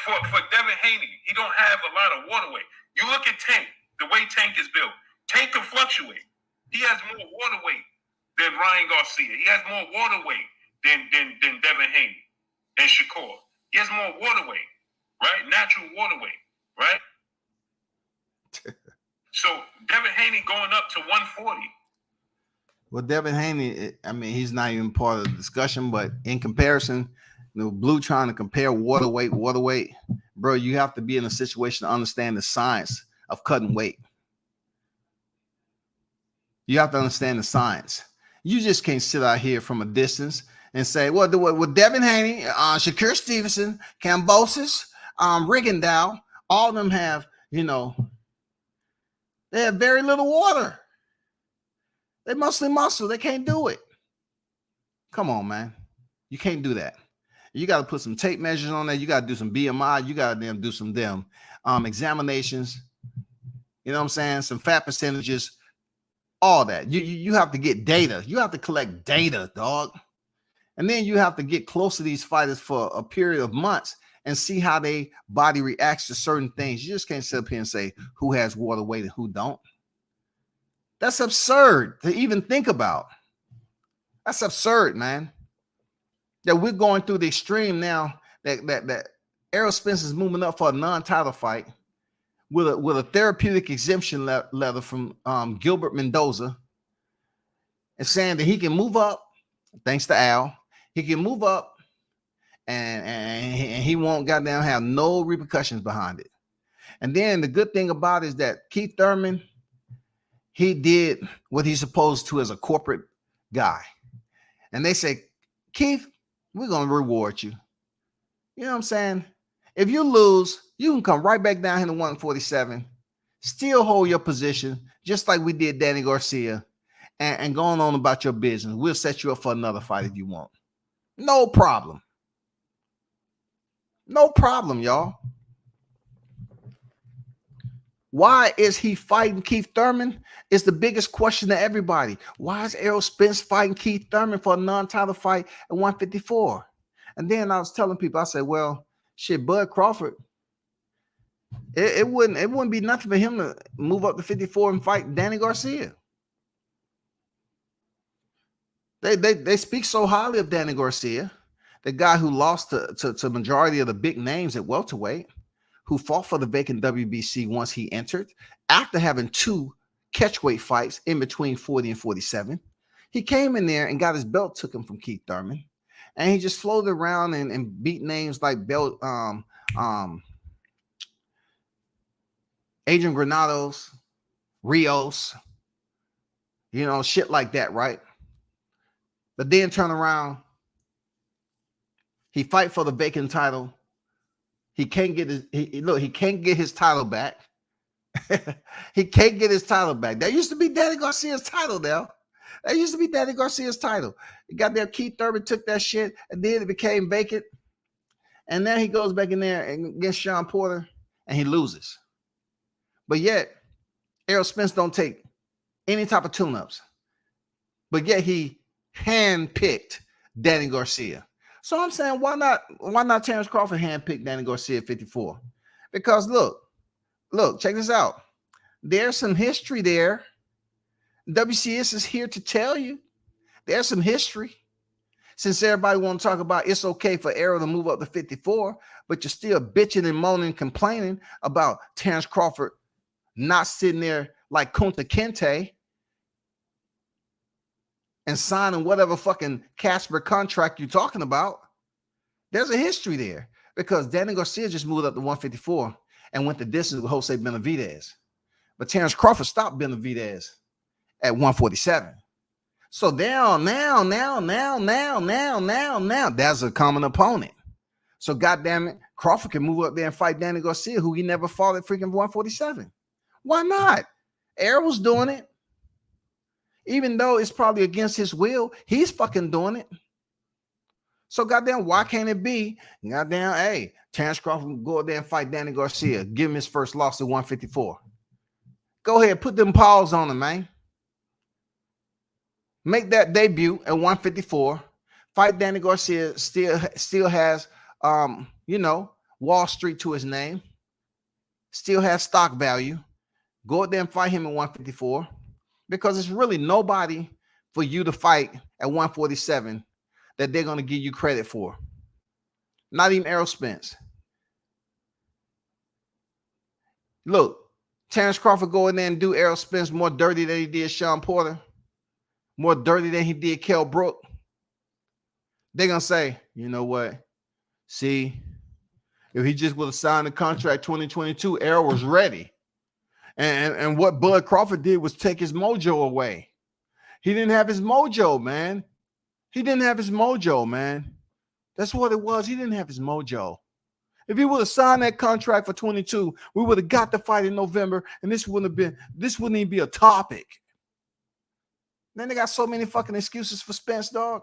For Devin Haney, he don't have a lot of water weight. You look at Tank, the way Tank is built. Tank can fluctuate. He has more water weight than Ryan Garcia. He has more water weight than Devin Haney and Shakur. He has more water weight, right? Natural water weight, right? So Devin Haney going up to 140. Well, Devin Haney, I mean, he's not even part of the discussion, but in comparison, you know, Blue trying to compare water weight, bro, you have to be in a situation to understand the science of cutting weight. You have to understand the science. You just can't sit out here from a distance and say, well, with Devin Haney, Shakur Stevenson, Kambosos, Rigondeaux, all of them have, you know, they have very little water. They're mostly muscle. They can't do it. Come on, man. You can't do that. You got to put some tape measures on there. You got to do some BMI. You got to do some examinations. You know what I'm saying? Some fat percentages. All that. You have to get data. You have to collect data, dog. And then you have to get close to these fighters for a period of months and see how their body reacts to certain things. You just can't sit up here and say who has water weight and who don't. That's absurd to even think about. That's absurd, man. That we're going through the extreme now that Errol Spence is moving up for a non-title fight with a therapeutic exemption letter from Gilbert Mendoza, and saying that he can move up, thanks to Al, he can move up, and he won't goddamn have no repercussions behind it. And then the good thing about it is that Keith Thurman, he did what he's supposed to as a corporate guy. And they say, Keith, we're going to reward you. You know what I'm saying? If you lose, you can come right back down here to 147, still hold your position, just like we did Danny Garcia, and going on about your business. We'll set you up for another fight if you want. No problem. No problem, y'all. Why is he fighting Keith Thurman? It's the biggest question to everybody. Why is Errol Spence fighting Keith Thurman for a non-title fight at 154? And then I was telling people, I said, well, shit, Bud Crawford, it wouldn't be nothing for him to move up to 54 and fight Danny Garcia. They speak so highly of Danny Garcia, the guy who lost to majority of the big names at welterweight, who fought for the vacant WBC once he entered, after having 2 catchweight fights in between 40 and 47. He came in there and got his belt took him from Keith Thurman, and he just floated around and beat names like Adrian Granados, Rios, you know, shit like that, right? But then turn around, he fight for the vacant title. He can't get he can't get his title back. He can't get his title back. That used to be Danny Garcia's title now. That used to be Danny Garcia's title. He got there, Keith Thurman took that shit, and then it became vacant. And then he goes back in there and against Sean Porter, and he loses. But yet, Errol Spence don't take any type of tune-ups. But yet he handpicked Danny Garcia. So I'm saying, why not Terrence Crawford handpick Danny Garcia at 54? Because look, check this out. There's some history there. WCS is here to tell you there's some history. Since everybody want to talk about it's okay for Errol to move up to 54, but you're still bitching and moaning, complaining about Terrence Crawford not sitting there like Kunta Kinte and signing whatever fucking Casper contract you're talking about. There's a history there because Danny Garcia just moved up to 154 and went the distance with Jose Benavidez. But Terrence Crawford stopped Benavidez at 147. So now, that's a common opponent. So goddamn it, Crawford can move up there and fight Danny Garcia, who he never fought at freaking 147. Why not? Errol's doing it. Even though it's probably against his will, he's fucking doing it. So goddamn, why can't it be? Goddamn, hey, Terrence Crawford go out there and fight Danny Garcia, give him his first loss at 154. Go ahead, put them paws on him, man. Make that debut at 154. Fight Danny Garcia. Still has Wall Street to his name. Still has stock value. Go out there and fight him at 154. Because it's really nobody for you to fight at 147 that they're going to give you credit for. Not even Errol Spence. Look, Terrence Crawford go in there and do Errol Spence more dirty than he did Sean Porter. More dirty than he did Kell Brook. They're going to say, you know what? See, if he just would have signed the contract 2022, Errol was ready. And what Bud Crawford did was take his mojo away. He didn't have his mojo, man. He didn't have his mojo, man. That's what it was. He didn't have his mojo. If he would have signed that contract for 22, we would have got the fight in November, and this wouldn't even be a topic. Then they got so many fucking excuses for Spence, dog.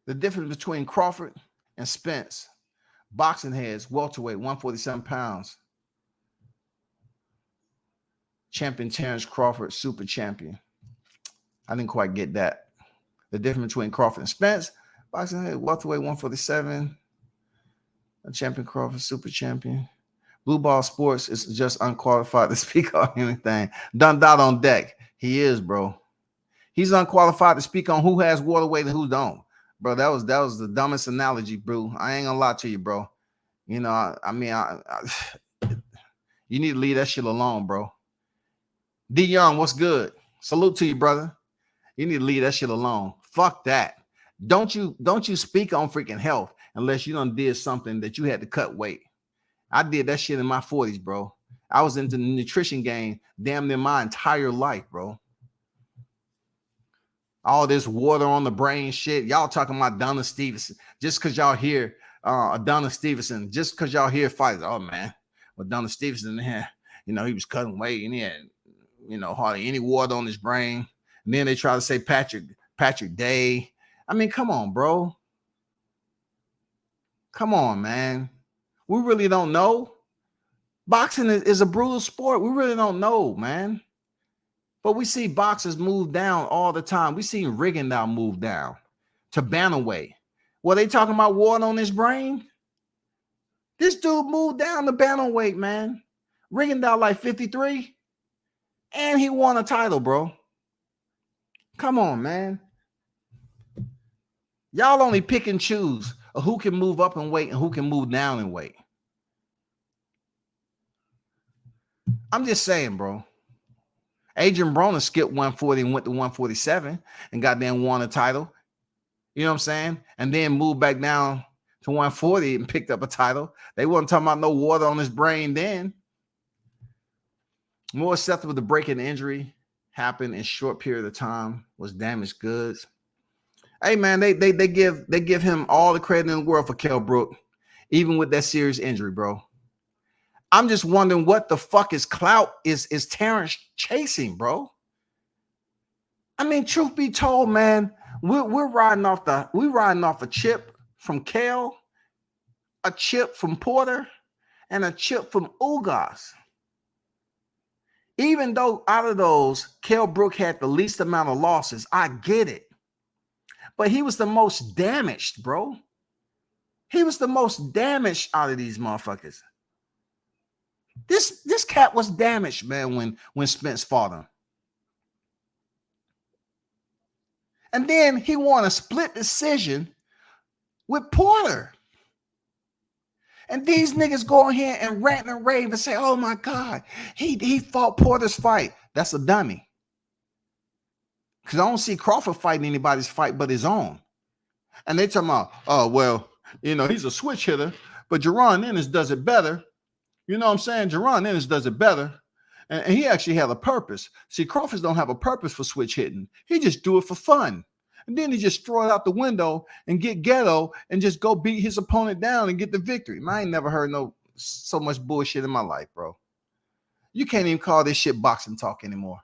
The difference between Crawford and Spence. Boxing heads, welterweight, 147 pounds. Champion Terrence Crawford, super champion. I didn't quite get that. The difference between Crawford and Spence. Boxing head, welterweight, 147. Champion Crawford, super champion. Blue Ball Sports is just unqualified to speak on anything. Done dot on deck. He is, bro. He's unqualified to speak on who has waterweight and who don't. Bro, that was the dumbest analogy, bro. I ain't gonna lie to you, bro. You know, you need to leave that shit alone, bro. D Young, what's good? Salute to you, brother. You need to leave that shit alone. Fuck that. Don't you speak on freaking health unless you done did something that you had to cut weight. I did that shit in my 40s, bro. I was into the nutrition game damn near my entire life, bro. All this water on the brain shit. Y'all talking about Donna Stevenson. Just because y'all hear Donna Stevenson, just because y'all hear fighters. Oh, man. Well, Donna Stevenson, you know, he was cutting weight and he had, you know, hardly any water on his brain. And then they try to say Patrick Day. I mean, come on, bro. Come on, man. We really don't know. Boxing is a brutal sport. We really don't know, man. But we see boxers move down all the time. We seen Rigondeaux move down to bantamweight. Were they talking about water on his brain? This dude moved down to bantamweight, man. Rigondeaux like 53. And he won a title, bro. Come on, man. Y'all only pick and choose who can move up in weight and who can move down in weight. I'm just saying, bro. Adrian Broner skipped 140 and went to 147 and goddamn won a title. You know what I'm saying? And then moved back down to 140 and picked up a title. They wasn't talking about no water on his brain then. More susceptible to breaking injury happened in a short period of time, was damaged goods. Hey, man, they give him all the credit in the world for Kell Brook, even with that serious injury, bro. I'm just wondering what the fuck is clout is Terrence chasing, bro. I mean, truth be told, man, we're riding off a chip from Kell, a chip from Porter, and a chip from Ugas. Even though out of those, Kell Brook had the least amount of losses, I get it. But he was the most damaged, bro. He was the most damaged out of these motherfuckers. This cat was damaged, man, when Spence fought him. And then he won a split decision with Porter. And these niggas go in here and rant and rave and say, oh my God, he fought Porter's fight. That's a dummy. Because I don't see Crawford fighting anybody's fight but his own. And they talking about, oh, well, you know, he's a switch hitter, but Jaron Ennis does it better. You know what I'm saying? Jaron Ennis does it better. And he actually had a purpose. See, Crawford don't have a purpose for switch hitting. He just do it for fun. And then he just throw it out the window and get ghetto and just go beat his opponent down and get the victory. Man, I ain't never heard so much bullshit in my life, bro. You can't even call this shit boxing talk anymore.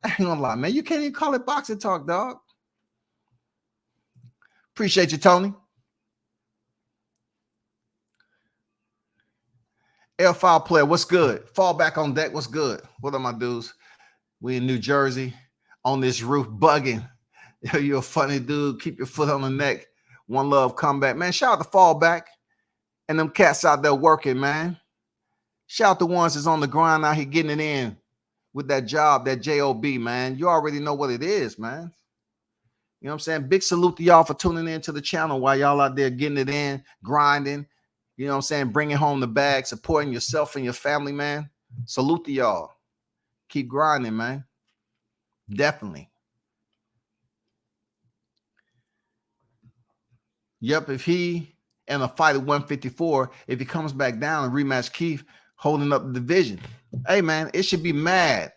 I ain't gonna lie, man. You can't even call it boxing talk, dog. Appreciate you, Tony. L-File player, what's good? Fall back on deck, what's good? What are my dudes? We in New Jersey on this roof bugging. You're a funny dude. Keep your foot on the neck. One love, come back. Man, shout out to Fallback and them cats out there working, man. Shout out the ones that's on the grind out here getting it in with that job, that job, man. You already know what it is, man. You know what I'm saying? Big salute to y'all for tuning in to the channel while y'all out there getting it in, grinding. You know what I'm saying? Bringing home the bag, supporting yourself and your family, man. Salute to y'all. Keep grinding, man. Definitely. Yep, if he in a fight at 154, if he comes back down and rematch Keith holding up the division, hey, man, it should be mad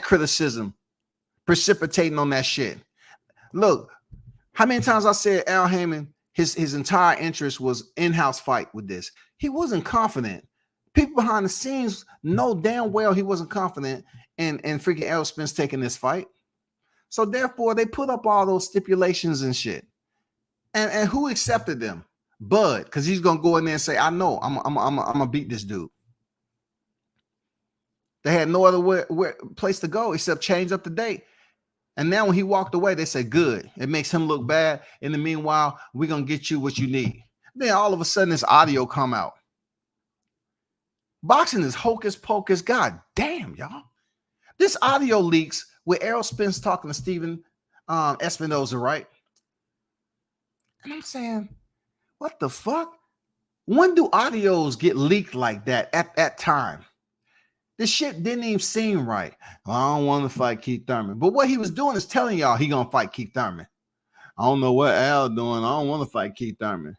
criticism precipitating on that shit. Look, how many times I said Al Haymon, his entire interest was in-house fight with this. He wasn't confident. People behind the scenes know damn well he wasn't confident in freaking Errol Spence taking this fight. So therefore, they put up all those stipulations and shit. And who accepted them? Bud, because he's gonna go in there and say, I know, I'm gonna beat this dude. They had no other place to go except change up the date. And now when he walked away, they said, good. It makes him look bad. In the meanwhile, we're going to get you what you need. Then all of a sudden, this audio come out. Boxing is hocus pocus. God damn, y'all. This audio leaks with Errol Spence talking to Steven Espinoza, right? And I'm saying, what the fuck? When do audios get leaked like that at that time? This shit didn't even seem right. I don't want to fight Keith Thurman. But what he was doing is telling y'all he gonna fight Keith Thurman. I don't know what Al doing. I don't want to fight Keith Thurman.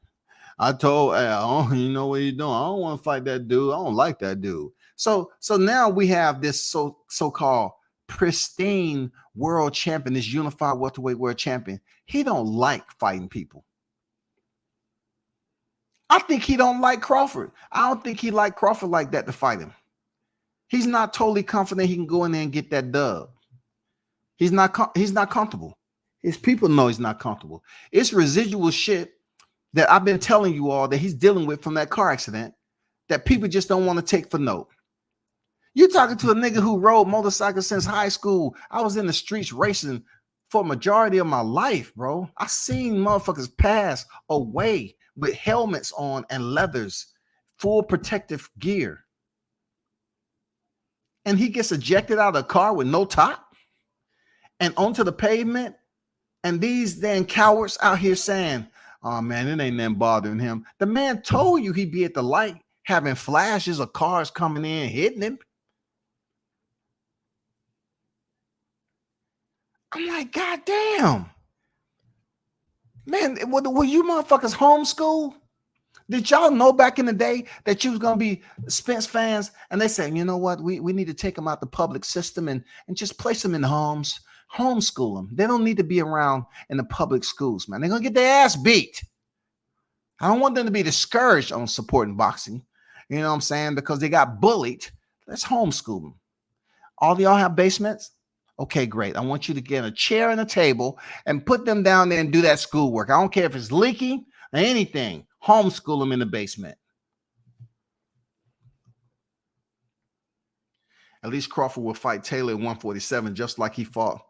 I told Al, you know what he's doing. I don't want to fight that dude. I don't like that dude. So now we have this so-called pristine world champion, this unified welterweight world champion. He don't like fighting people. I think he don't like Crawford. I don't think he like Crawford like that to fight him. He's not totally confident he can go in there and get that dub. He's not comfortable. His people know he's not comfortable. It's residual shit that I've been telling you all that he's dealing with from that car accident that people just don't want to take for note. You're talking to a nigga who rode motorcycles since high school. I was in the streets racing for a majority of my life, bro. I seen motherfuckers pass away with helmets on and leathers, full protective gear. And he gets ejected out of the car with no top and onto the pavement. And these damn cowards out here saying, oh man, it ain't nothing bothering him. The man told you he'd be at the light having flashes of cars coming in, hitting him. I'm like, God damn. Man, were you motherfuckers homeschooled? Did y'all know back in the day that you was going to be Spence fans? And they said, you know what? We need to take them out the public system and just place them in homes, homeschool them. They don't need to be around in the public schools, man. They're going to get their ass beat. I don't want them to be discouraged on supporting boxing. You know what I'm saying? Because they got bullied. Let's homeschool them. All of y'all have basements? Okay, great. I want you to get a chair and a table and put them down there and do that schoolwork. I don't care if it's leaking or anything. Homeschool them in the basement. At least Crawford will fight Taylor at 147 just like he fought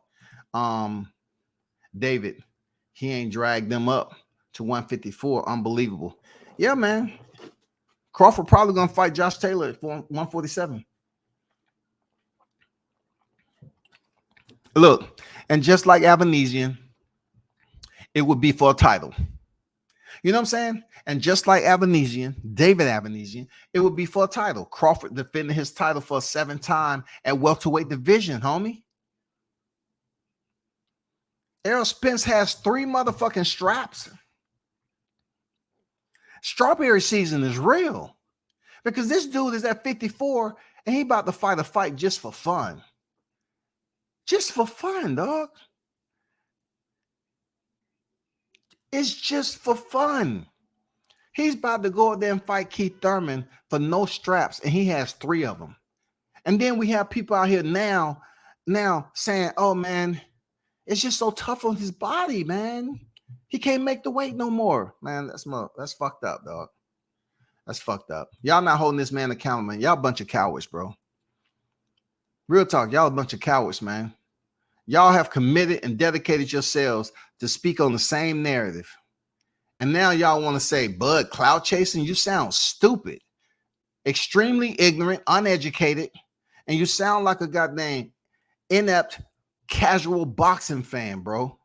David. He ain't dragged them up to 154. Unbelievable. Yeah, man. Crawford probably going to fight Josh Taylor at 147. Look, and just like Avanesian, it would be for a title. You know what I'm saying? And just like Avanesian, David Avanesian, it would be for a title. Crawford defending his title for a 7th time at welterweight division, homie. Errol Spence has 3 motherfucking straps. Strawberry season is real because this dude is at 54 and he about to fight a fight just for fun. Just for fun, dog. It's just for fun. He's about to go out there and fight Keith Thurman for no straps, and he has 3 of them. And then we have people out here now saying, oh, man, it's just so tough on his body, man. He can't make the weight no more. Man, that's fucked up, dog. That's fucked up. Y'all not holding this man accountable, man. Y'all a bunch of cowards, bro. Real talk, y'all a bunch of cowards, man. Y'all have committed and dedicated yourselves to speak on the same narrative. And now y'all want to say, Bud, clout chasing? You sound stupid, extremely ignorant, uneducated, and you sound like a goddamn inept, casual boxing fan, bro.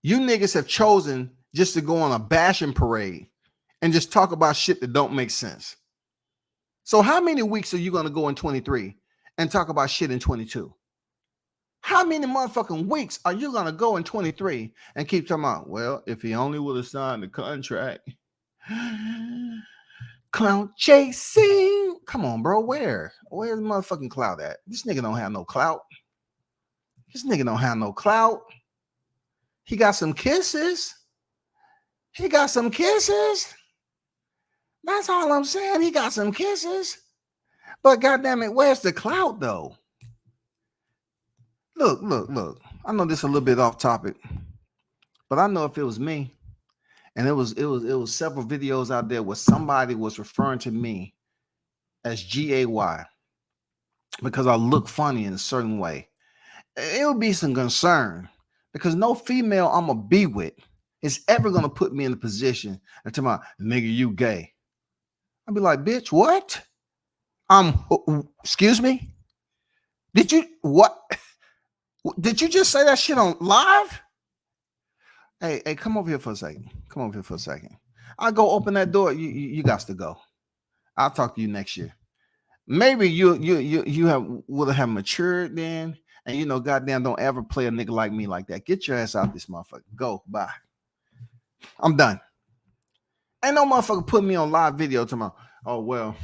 You niggas have chosen just to go on a bashing parade and just talk about shit that don't make sense. So how many weeks are you going to go in 23 and talk about shit in 22? How many motherfucking weeks are you going to go in 23 and keep talking about, well, if he only would have signed the contract. Clout chasing. Come on, bro. Where's the motherfucking clout at? This nigga don't have no clout. This nigga don't have no clout. He got some kisses. He got some kisses. That's all I'm saying. He got some kisses. But goddamn it, where's the clout though? Look. I know this is a little bit off topic, but I know if it was me, and it was several videos out there where somebody was referring to me as GAY because I look funny in a certain way, it would be some concern because no female I'm gonna be with is ever gonna put me in a position and tell my nigga you gay. I'd be like, bitch, what? Excuse me? What? Did you just say that shit on live? Hey, come over here for a second. Come over here for a second. I'll go open that door. You got to go. I'll talk to you next year. Maybe you would have matured then, and you know, goddamn, don't ever play a nigga like me like that. Get your ass out this motherfucker. Go. Bye. I'm done. Ain't no motherfucker put me on live video tomorrow. Oh well,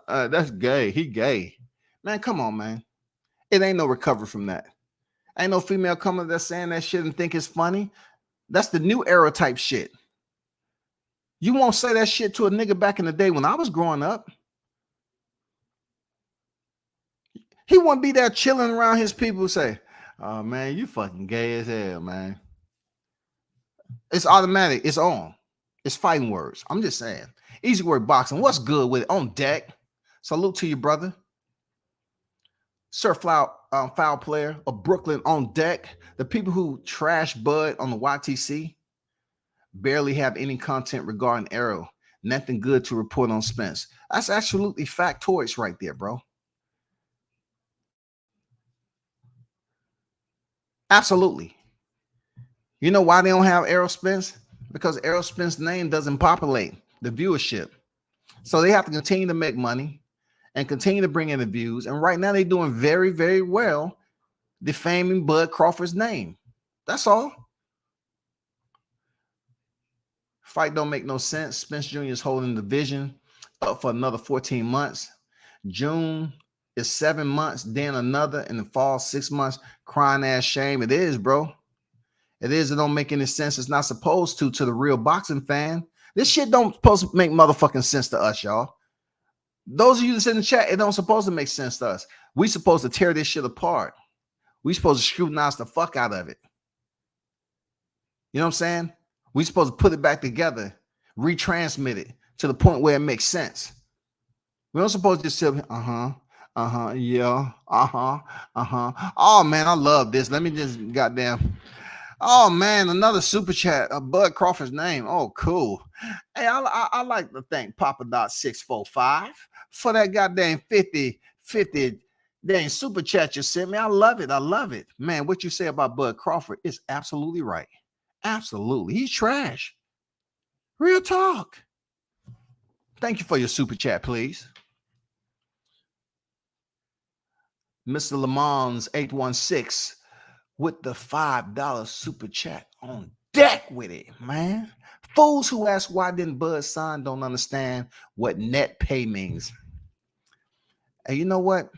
that's gay. He gay. Man, come on, man. It ain't no recovery from that. Ain't no female coming that's saying that shit and think it's funny. That's the new era type shit. You won't say that shit to a nigga back in the day when I was growing up. He wouldn't be there chilling around his people say, oh man, you fucking gay as hell, man. It's automatic. It's on. It's fighting words. I'm just saying. Easy word boxing. What's good with it? On deck. Salute to you, brother. Sir Foul Player of Brooklyn on deck. The people who trash Bud on the YTC barely have any content regarding Arrow. Nothing good to report on Spence. That's absolutely factoids right there, bro. Absolutely. You know why they don't have Errol Spence? Because Errol Spence's name doesn't populate the viewership. So they have to continue to make money and continue to bring in the views. And right now they're doing very, very well defaming Bud Crawford's name. That's all. Fight don't make no sense. Spence Jr. is holding the division up for another 14 months. June is 7 months, then another in the fall, 6 months. Crying ass shame. It is, bro. It is. It don't make any sense. It's not supposed to the real boxing fan. This shit don't supposed to make motherfucking sense to us, y'all. Those of you that's in the chat, it don't supposed to make sense to us. We supposed to tear this shit apart. We supposed to scrutinize the fuck out of it. You know what I'm saying? We supposed to put it back together, retransmit it to the point where it makes sense. We don't supposed to just say, yeah, oh man, I love this. Let me just goddamn. Oh man, another super chat of Bud Crawford's name. Oh, cool. Hey, I like to thank Papa Dot 645 for that goddamn 50 dang super chat you sent me. I love it. I love it. Man, what you say about Bud Crawford is absolutely right. Absolutely. He's trash. Real talk. Thank you for your super chat, please. Mr. Lamons 816 with the $5 super chat on deck with it, man. Fools who ask why didn't Bud sign don't understand what net pay means. And you know what?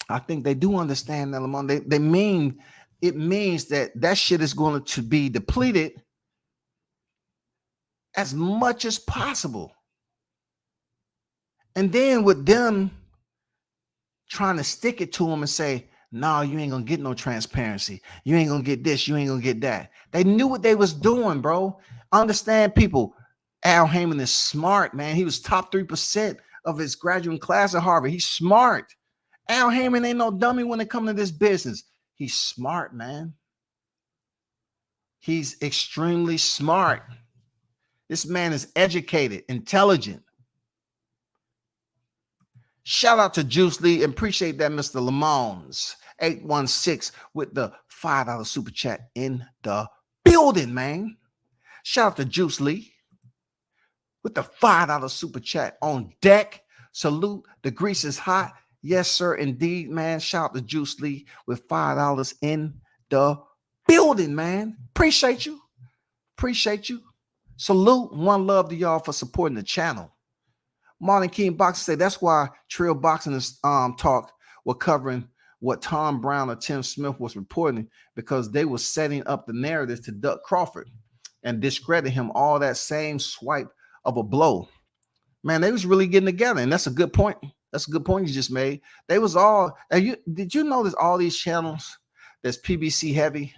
I think they do understand that, Lamont. They mean it means that shit is going to be depleted as much as possible. And then with them trying to stick it to them and say, no, you ain't gonna get no transparency. You ain't gonna get this. You ain't gonna get that. They knew what they was doing, bro. Understand, people. Al Heyman is smart, man. He was top 3% of his graduating class at Harvard. He's smart. Al Heyman ain't no dummy when it comes to this business. He's smart, man. He's extremely smart. This man is educated, intelligent. Shout out to Juice Lee and appreciate that, Mr. Lamons 816 with the $5 super chat in the building, man. Shout out to Juice Lee with the $5 super chat on deck. Salute. The grease is hot. Yes, sir, indeed, man. Shout out to Juice Lee with $5 in the building, man. Appreciate you. Appreciate you. Salute. One love to y'all for supporting the channel. Martin King Boxing say that's why Trail Boxing is talk were covering what Tom Brown or Tim Smith was reporting, because they were setting up the narrative to duck Crawford and discredit him, all that same swipe of a blow. Man, they was really getting together, and that's a good point. That's a good point you just made. They was all, did you notice all these channels that's PBC heavy?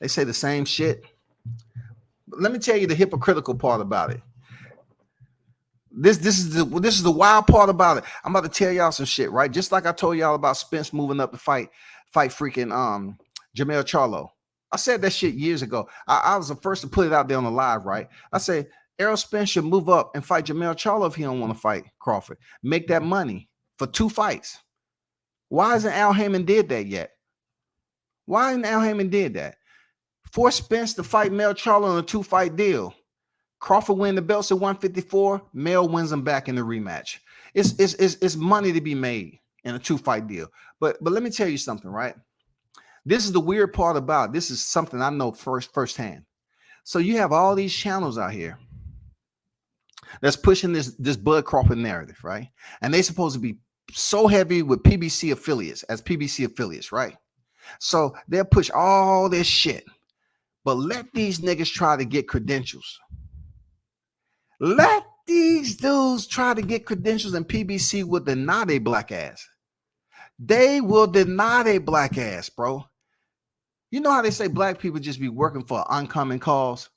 They say the same shit. But let me tell you the hypocritical part about it. This is the wild part about it. I'm about to tell y'all some shit, right? Just like I told y'all about Spence moving up to fight freaking Jermell Charlo. I said that shit years ago. I was the first to put it out there on the live, right? I say Errol Spence should move up and fight Jermell Charlo if he don't want to fight Crawford. Make that money for 2 fights. Why hasn't Al Heyman did that yet? Why hasn't Al Heyman did that? Force Spence to fight Mel Charlo on a 2-fight deal. Crawford win the belts at 154. Mel wins them back in the rematch. It's money to be made in a 2-fight deal. But let me tell you something, right? This is the weird part about it. This is something I know firsthand. So you have all these channels out here that's pushing this Bud Crawford narrative, right? And they're supposed to be so heavy with PBC affiliates, right? So they'll push all this shit. But let these niggas try to get credentials. Let these dudes try to get credentials, and PBC will deny their black ass. They will deny their black ass, bro. You know how they say black people just be working for uncommon cause?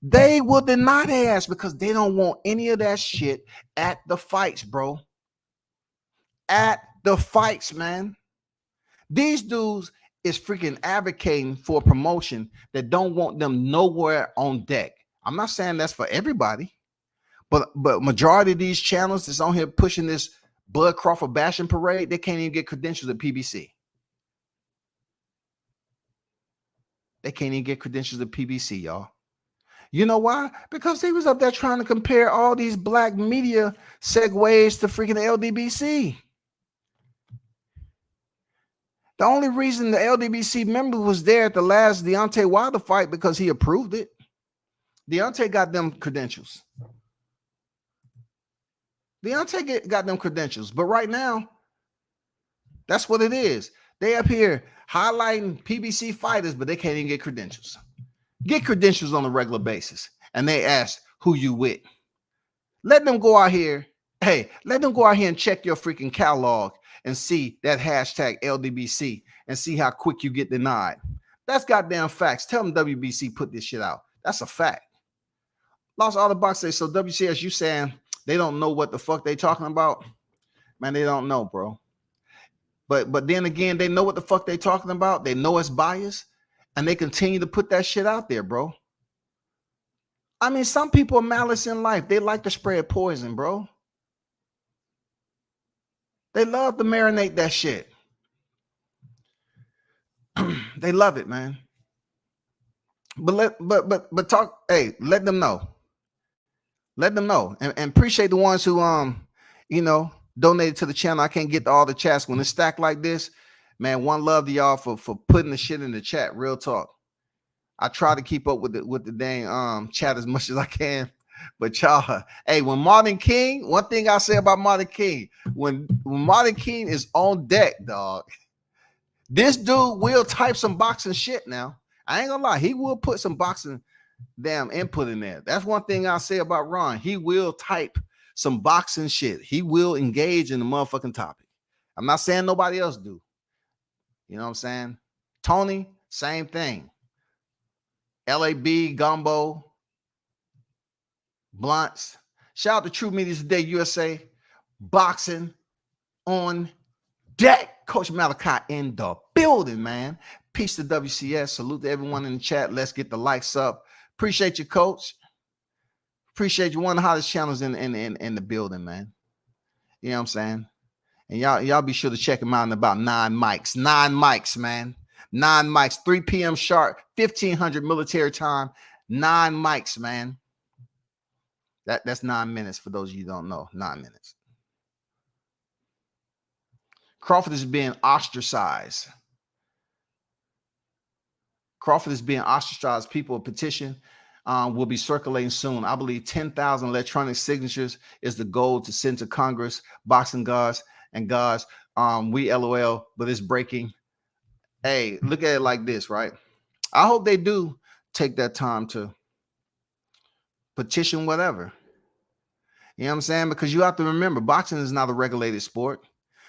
They will deny their ass because they don't want any of that shit at the fights, bro. At the fights, man. These dudes is freaking advocating for a promotion that don't want them nowhere on deck. I'm not saying that's for everybody, but majority of these channels that's on here pushing this Bud Crawford bashing parade, they can't even get credentials at PBC. They can't even get credentials at PBC, y'all. You know why? Because they was up there trying to compare all these black media segues to freaking LDBC. The only reason the LDBC member was there at the last Deontay Wilder fight because he approved it. Deontay got them credentials. Deontay got them credentials. But right now, that's what it is. They up here highlighting PBC fighters, but they can't even get credentials. Get credentials on a regular basis. And they ask who you with. Let them go out here. Hey, let them go out here and check your freaking catalog and see that hashtag LDBC and see how quick you get denied. That's goddamn facts. Tell them WBC put this shit out. That's a fact. Lost all the boxes. So WCS, you saying they don't know what the fuck they talking about? Man, they don't know, bro. But then again, they know what the fuck they talking about. They know it's biased, and they continue to put that shit out there, bro. I mean, some people are malice in life. They like to spread poison, bro. They love to marinate that shit. They love it, man. But talk, hey, let them know. Let them know. And appreciate the ones who donated to the channel. I can't get to all the chats when it's stacked like this. Man, one love to y'all for putting the shit in the chat. Real talk. I try to keep up with the dang chat as much as I can. But y'all, hey, when Martin King, one thing I say about Martin King, when Martin King is on deck, dog, this dude will type some boxing shit now. I ain't gonna lie, he will put some boxing damn input in there. That's one thing I say about Ron. He will type some boxing shit. He will engage in the motherfucking topic. I'm not saying nobody else do. You know what I'm saying? Tony, same thing. LAB, Gumbo, Blunts. Shout out to True Media Today, USA. Boxing on deck. Coach Malachi in the building, man. Peace to WCS. Salute to everyone in the chat. Let's get the likes up. Appreciate you, Coach. Appreciate you. One of the hottest channels in the building, man. You know what I'm saying? And y'all be sure to check him out in about 9 mics. 9 mics, man. 9 mics. 3 p.m. sharp. 1500 military time. 9 mics, man. That's 9 minutes for those of you who don't know. 9 minutes. Crawford is being ostracized. Crawford is being ostracized. People, a petition will be circulating soon. I believe 10,000 electronic signatures is the goal to send to Congress. Boxing gods and gods. We LOL, but it's breaking. Hey, look at it like this, right? I hope they do take that time to petition whatever. You know what I'm saying? Because you have to remember, boxing is not a regulated sport.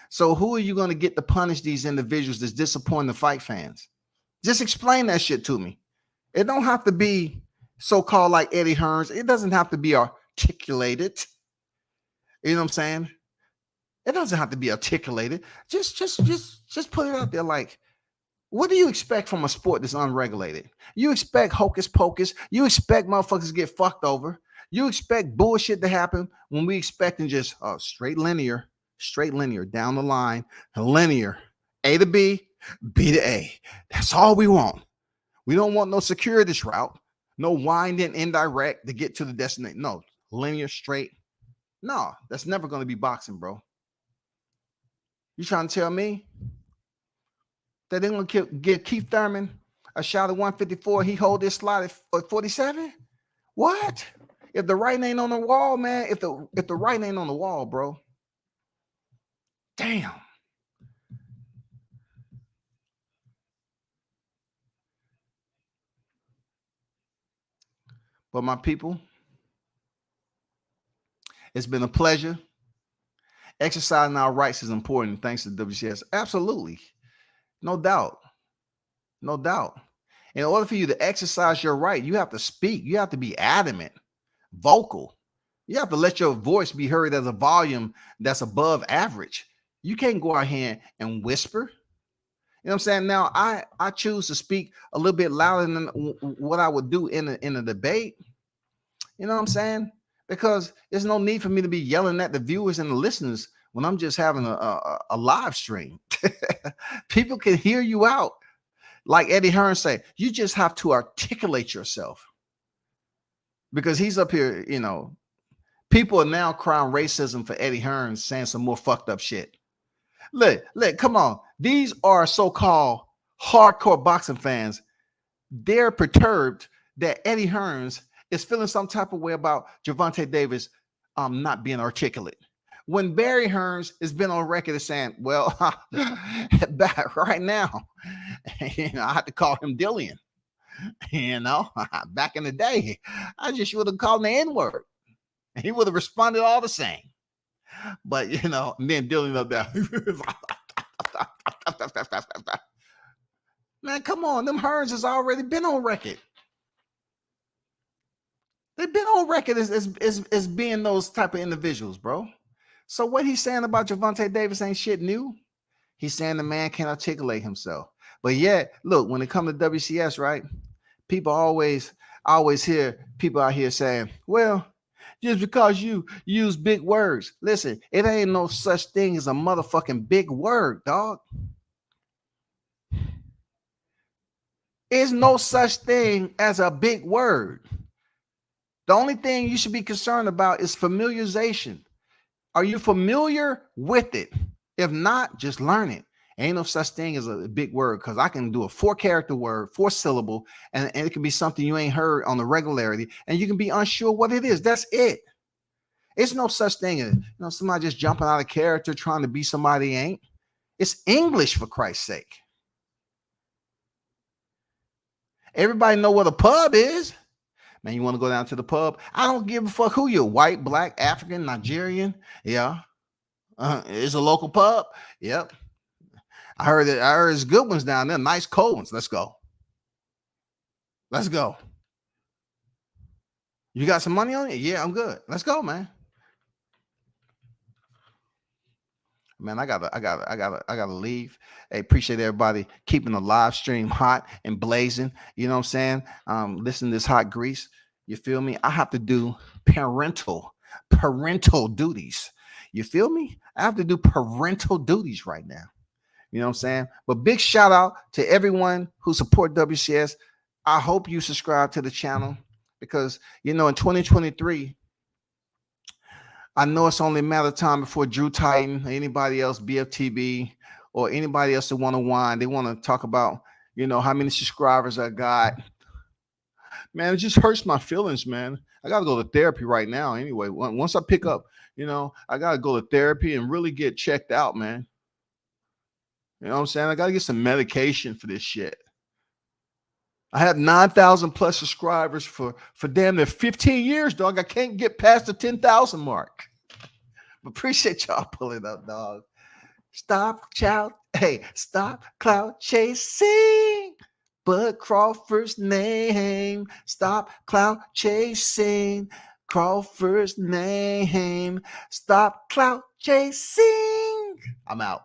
So who are you going to get to punish these individuals that's disappointing the fight fans? Just explain that shit to me. It don't have to be so-called like Eddie Hearns. It doesn't have to be articulated. You know what I'm saying? It doesn't have to be articulated. Just put it out there like, what do you expect from a sport that's unregulated? You expect hocus pocus. You expect motherfuckers to get fucked over. You expect bullshit to happen when we expecting just straight linear down the line, linear, A to B, B to A. That's all we want. We don't want no circuitous route, no winding indirect to get to the destination. No, linear, straight. No, that's never going to be boxing, bro. You trying to tell me that they're going to give Keith Thurman a shot at 154? He hold this slot at 47? What? If the writing ain't on the wall, man, if the writing ain't on the wall, bro. Damn. But my people, it's been a pleasure. Exercising our rights is important thanks to WCS. Absolutely. No doubt. No doubt. In order for you to exercise your right, you have to speak. You have to be adamant, vocal. You have to let your voice be heard as a volume that's above average. You can't go out here and whisper. You know what I'm saying? Now, I choose to speak a little bit louder than what I would do in a debate. You know what I'm saying? Because there's no need for me to be yelling at the viewers and the listeners when I'm just having a live stream. People can hear you out. Like Eddie Hearn say, you just have to articulate yourself. Because he's up here, you know, people are now crying racism for Eddie Hearn saying some more fucked up shit. Look, come on. These are so-called hardcore boxing fans. They're perturbed that Eddie Hearns is feeling some type of way about Gervonta Davis not being articulate. When Barry Hearns has been on record as saying, well, back right now, you know, I had to call him Dillian. You know, back in the day, I just would have called him the N-word. He would have responded all the same. But, you know, and then Dillian up there. Man, come on. Them Hearns has already been on record. They've been on record as being those type of individuals, bro. So what he's saying about Gervonta Davis ain't shit new. He's saying the man can't articulate himself. But yet, look, when it comes to WCS, right? People always hear people out here saying, well, just because you use big words. Listen, it ain't no such thing as a motherfucking big word, dog. There's no such thing as a big word. The only thing you should be concerned about is familiarization. Are you familiar with it? If not, just learn it. Ain't no such thing as a big word, because I can do a 4-character word, 4-syllable, and it can be something you ain't heard on the regularity, and you can be unsure what it is. That's it. It's no such thing as, you know, somebody just jumping out of character trying to be somebody he ain't. It's English, for Christ's sake. Everybody know what a pub is. Man, you want to go down to the pub? I don't give a fuck who you're, white, black, African, Nigerian. Yeah. It's a local pub. Yep. I heard there's good ones down there. Nice cold ones. Let's go. Let's go. You got some money on it? Yeah, I'm good. Let's go, man. Man, I gotta leave. Hey, appreciate everybody keeping the live stream hot and blazing. You know what I'm saying? Listen to this hot grease. You feel me? I have to do parental duties. You feel me? I have to do parental duties right now. You know what I'm saying? But big shout out to everyone who support WCS. I hope you subscribe to the channel because, you know, in 2023, I know it's only a matter of time before Drew Titan, or anybody else, BFTB, or anybody else that want to whine. They want to talk about, you know, how many subscribers I got. Man, it just hurts my feelings, man. I got to go to therapy right now anyway. Once I pick up, you know, I got to go to therapy and really get checked out, man. You know what I'm saying? I got to get some medication for this shit. I have 9,000 plus subscribers for damn near 15 years, dog. I can't get past the 10,000 mark. But appreciate y'all pulling up, dog. Stop clout chasing, but Crawford's name. Stop clout chasing, Crawford's name. Stop clout chasing. I'm out.